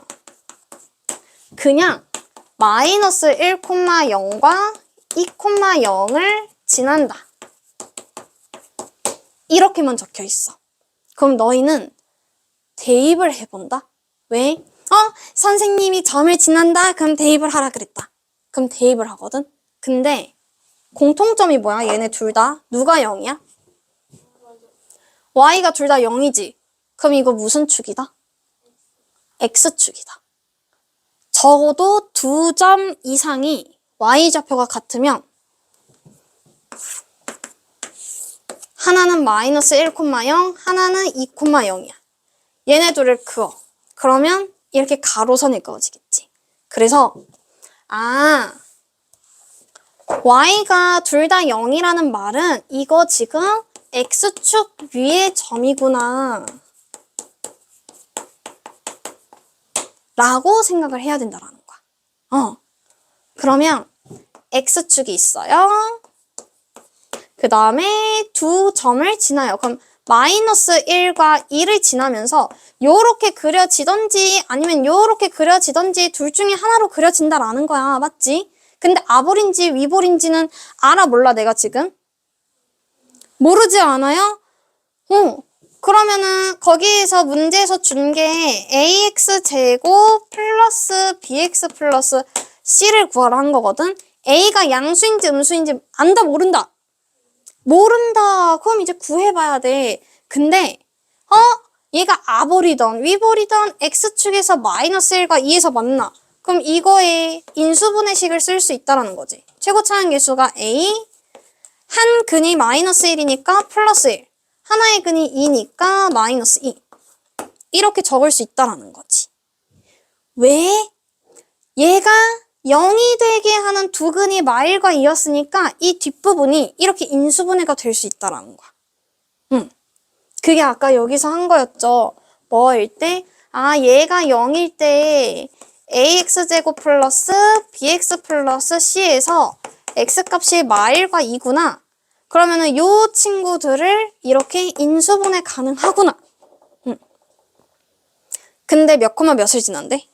그냥 마이너스 1,0과 2,0을 지난다. 이렇게만 적혀 있어. 그럼 너희는 대입을 해본다? 왜? 선생님이 점을 지난다? 그럼 대입을 하라 그랬다. 그럼 대입을 하거든? 근데 공통점이 뭐야? 얘네 둘 다. 누가 0이야? y가 둘 다 0이지. 그럼 이거 무슨 축이다? x축이다. 적어도 2점 이상이 y좌표가 같으면 하나는 마이너스 1,0, 하나는 2,0이야. 얘네 둘을 그어. 그러면 이렇게 가로선이 그어지겠지. 그래서 y가 둘 다 0이라는 말은 이거 지금 x축 위의 점이구나 라고 생각을 해야 된다라는 거야. 그러면 x축이 있어요. 그 다음에 두 점을 지나요. 그럼 마이너스 1과 2를 지나면서 요렇게 그려지던지 아니면 요렇게 그려지던지 둘 중에 하나로 그려진다라는 거야. 맞지? 근데 아볼인지 위볼인지는 알아 몰라 내가 지금? 모르지 않아요? 그러면은 거기에서 문제에서 준 게 ax제곱 플러스 bx 플러스 c를 구하라 한 거거든? a가 양수인지 음수인지 안다 모른다? 모른다. 그럼 이제 구해봐야 돼. 근데 얘가 아볼이던 위볼이던 x축에서 마이너스 1과 2에서 만나. 그럼 이거에 인수분해식을 쓸 수 있다라는 거지. 최고 차항계수가 a, 한 근이 마이너스 1이니까 플러스 1, 하나의 근이 2니까 마이너스 2. 이렇게 적을 수 있다라는 거지. 왜? 얘가 0이 되게 하는 두 근이 마일과 2였으니까 이 뒷부분이 이렇게 인수분해가 될 수 있다라는 거야. 그게 아까 여기서 한 거였죠. 뭐일 때? 얘가 0일 때 ax제곱 플러스 bx 플러스 c에서 x값이 마일과 2구나. 그러면은 요 친구들을 이렇게 인수분해 가능하구나. 근데 몇 콤마 몇을 지난대?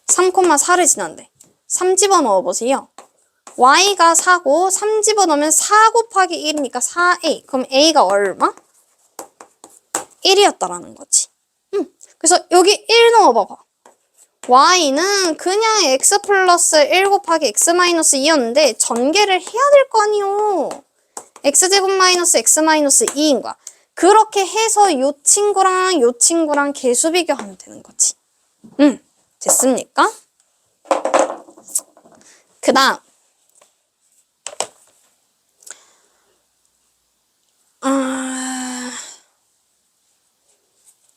3,4를 지난대. 3 집어넣어보세요. y가 4고 3 집어넣으면 4 곱하기 1이니까 4a. 그럼 a가 얼마? 1이었다라는 거지. 그래서 여기 1 넣어봐봐. y는 그냥 x 플러스 1 곱하기 x 마이너스 2였는데 전개를 해야 될 거 아니요. x제곱 마이너스 x 마이너스 2인 거야. 그렇게 해서 요 친구랑 개수 비교하면 되는 거지. 됐습니까? 그 다음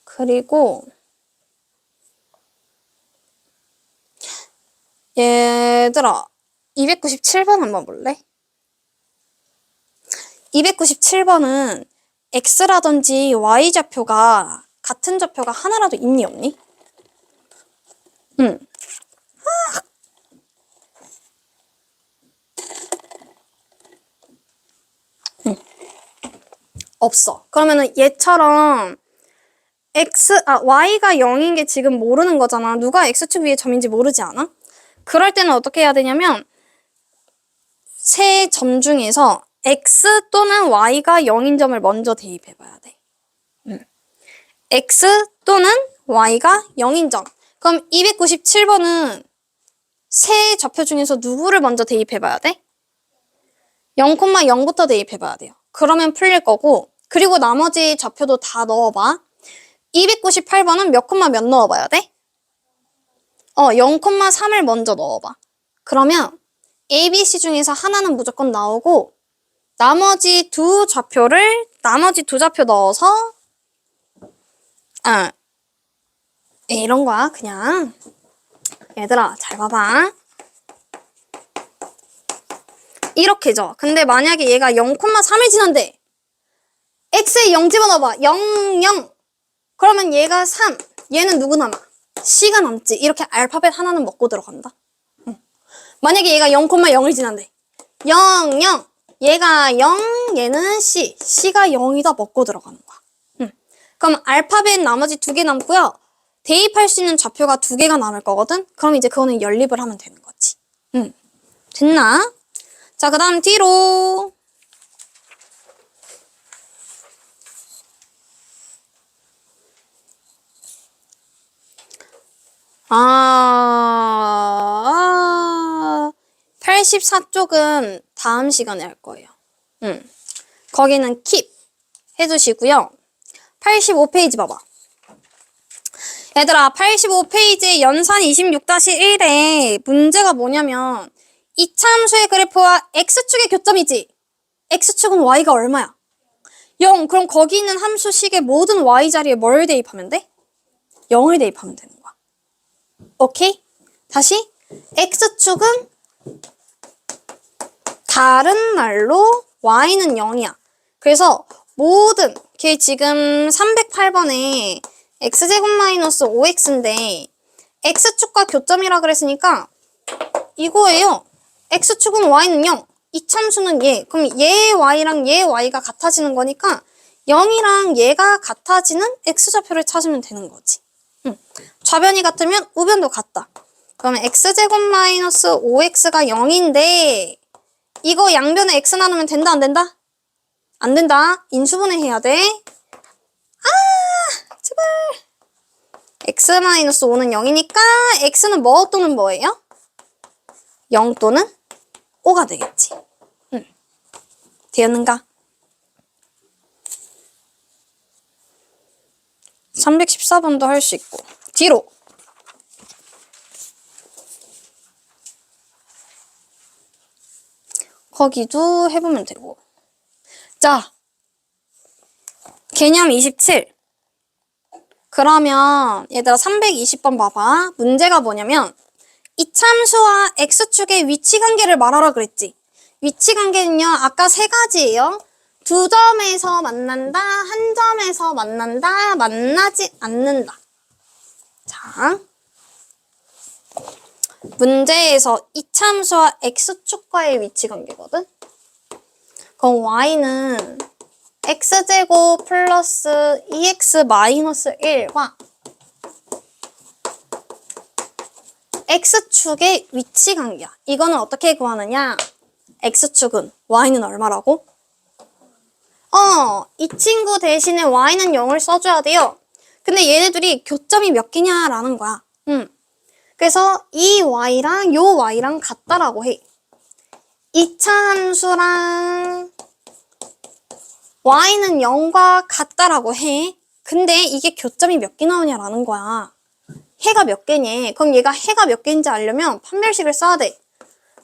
그리고 얘들아 297번 한번 볼래? 297번은 x라든지 y좌표가 같은 좌표가 하나라도 있니 없니? 없어. 그러면은 얘처럼 y가 0인 게 지금 모르는 거잖아. 누가 x축 위에 점인지 모르지 않아? 그럴 때는 어떻게 해야 되냐면 세 점 중에서 x 또는 y가 0인 점을 먼저 대입해 봐야 돼. x 또는 y가 0인 점. 그럼 297번은 세 좌표 중에서 누구를 먼저 대입해 봐야 돼? 0,0부터 대입해 봐야 돼요. 그러면 풀릴 거고, 그리고 나머지 좌표도 다 넣어봐. 298번은 몇 콤마 몇 넣어봐야 돼? 0,3을 먼저 넣어봐. 그러면 A, B, C 중에서 하나는 무조건 나오고 나머지 두 좌표 넣어서 이런 거야. 그냥 얘들아 잘 봐봐. 이렇게죠. 근데 만약에 얘가 0,3을 지난대. x에 0 집어넣어봐. 0, 0. 그러면 얘가 3. 얘는 누구 남아? C가 남지. 이렇게 알파벳 하나는 먹고 들어간다. 만약에 얘가 0,0을 지난대. 0, 0. 얘가 0, 얘는 C. C가 0이다 먹고 들어가는 거야. 그럼 알파벳 나머지 2개 남고요. 대입할 수 있는 좌표가 2개가 남을 거거든? 그럼 이제 그거는 연립을 하면 되는 거지. 됐나? 자, 그 다음 뒤로. 아, 84쪽은 다음 시간에 할 거예요. 거기는 keep 해주시고요. 85페이지 봐봐. 얘들아, 85페이지 연산 26-1에 문제가 뭐냐면 이차함수의 그래프와 x축의 교점이지. x축은 y가 얼마야? 0. 그럼 거기 있는 함수식의 모든 y 자리에 뭘 대입하면 돼? 0을 대입하면 되는 거야. 오케이? 다시 x축은 다른 말로 y는 0이야. 그래서 모든 걔 지금 308번에 x제곱 마이너스 5x인데 x축과 교점이라 그랬으니까 이거예요. x축은 y는 0, 이참수는 얘. 그럼 얘 y랑 얘 y가 같아지는 거니까 0이랑 얘가 같아지는 x좌표를 찾으면 되는 거지. 좌변이 같으면 우변도 같다. 그러면 x제곱 마이너스 5x가 0인데 이거 양변에 x 나누면 된다 안 된다? 안 된다. 인수분해 해야 돼. 아, 제발. x-5는 0이니까 x는 뭐 또는 뭐예요? 0 또는 5가 되겠지. 되었는가? 314번도 할 수 있고. 뒤로. 거기도 해보면 되고. 자, 개념 27. 그러면 얘들아 320번 봐봐. 문제가 뭐냐면 이참수와 x축의 위치관계를 말하라 그랬지. 위치관계는요. 아까 3가지예요. 2점에서 만난다, 1점에서 만난다, 만나지 않는다. 자, 문제에서 이참수와 x축과의 위치관계거든. 그럼 y는 x제곱 플러스 2x 마이너스 1과 x축의 위치관계야. 이거는 어떻게 구하느냐? x축은 y는 얼마라고? 이 친구 대신에 y는 0을 써줘야 돼요. 근데 얘네들이 교점이 몇 개냐라는 거야. 그래서 이 y랑 요 y랑 같다라고 해. 2차 함수랑 y는 0과 같다라고 해. 근데 이게 교점이 몇 개 나오냐라는 거야. 해가 몇 개니? 그럼 얘가 해가 몇 개인지 알려면 판별식을 써야 돼.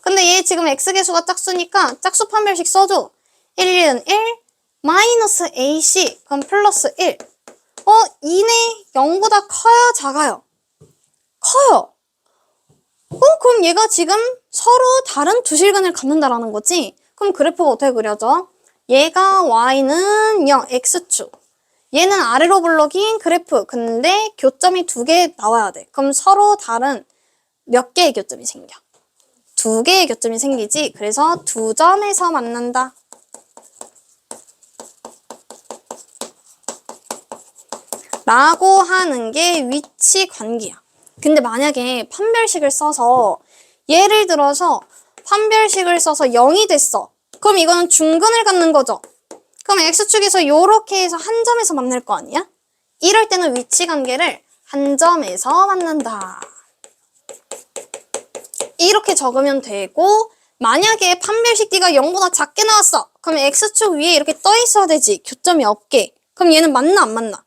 근데 얘 지금 x계수가 짝수니까 짝수 판별식 써줘. 1은 1, 마이너스 ac, 그럼 플러스 1. 2네? 0보다 커요? 작아요? 커요. 그럼 얘가 지금 서로 다른 두 실근을 갖는다라는 거지? 그럼 그래프가 어떻게 그려져? 얘가 y는 0, x축. 얘는 아래로 블록인 그래프. 근데 교점이 2개 나와야 돼. 그럼 서로 다른 몇 개의 교점이 생겨? 2개의 교점이 생기지. 그래서 2점에서 만난다. 라고 하는 게 위치 관계야. 근데 만약에 판별식을 써서 예를 들어서 판별식을 써서 0이 됐어. 그럼 이거는 중근을 갖는 거죠. 그럼 x축에서 요렇게 해서 한 점에서 만날 거 아니야? 이럴 때는 위치관계를 한 점에서 만난다. 이렇게 적으면 되고 만약에 판별식 D가 0보다 작게 나왔어. 그럼 x축 위에 이렇게 떠 있어야 되지. 교점이 없게. 그럼 얘는 만나 안 만나?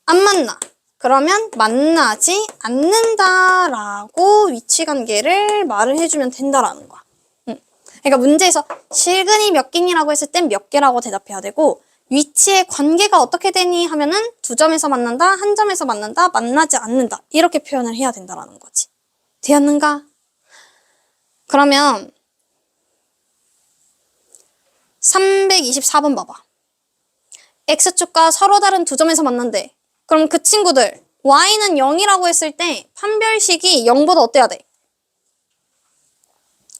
안 만나. 그러면 만나지 않는다라고 위치관계를 말을 해주면 된다라는 거야. 그러니까 문제에서 실근이 몇 개니라고 했을 땐 몇 개라고 대답해야 되고 위치의 관계가 어떻게 되니 하면은 2점에서 만난다, 한 점에서 만난다, 만나지 않는다 이렇게 표현을 해야 된다라는 거지. 되었는가? 그러면 324번 봐봐. x축과 서로 다른 2점에서 만난대. 그럼 그 친구들 y는 0이라고 했을 때 판별식이 0보다 어때야 돼?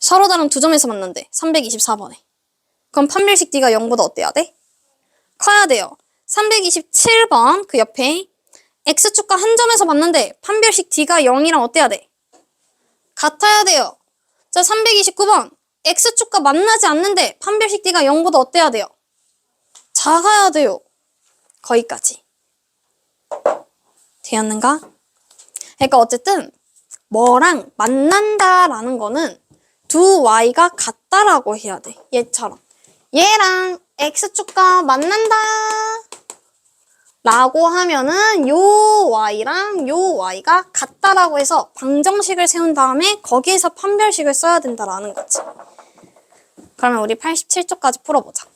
서로 다른 2점에서 만난대. 324번에. 그럼 판별식 D가 0보다 어때야 돼? 커야 돼요. 327번 그 옆에 X축과 한 점에서 봤는데 판별식 D가 0이랑 어때야 돼? 같아야 돼요. 자, 329번 X축과 만나지 않는데 판별식 D가 0보다 어때야 돼요? 작아야 돼요. 거기까지. 되었는가? 그러니까 어쨌든 뭐랑 만난다라는 거는 두 y가 같다라고 해야 돼. 얘처럼. 얘랑 x축과 만난다 라고 하면은 요 y랑 요 y가 같다라고 해서 방정식을 세운 다음에 거기에서 판별식을 써야 된다라는 거지. 그러면 우리 87쪽까지 풀어보자.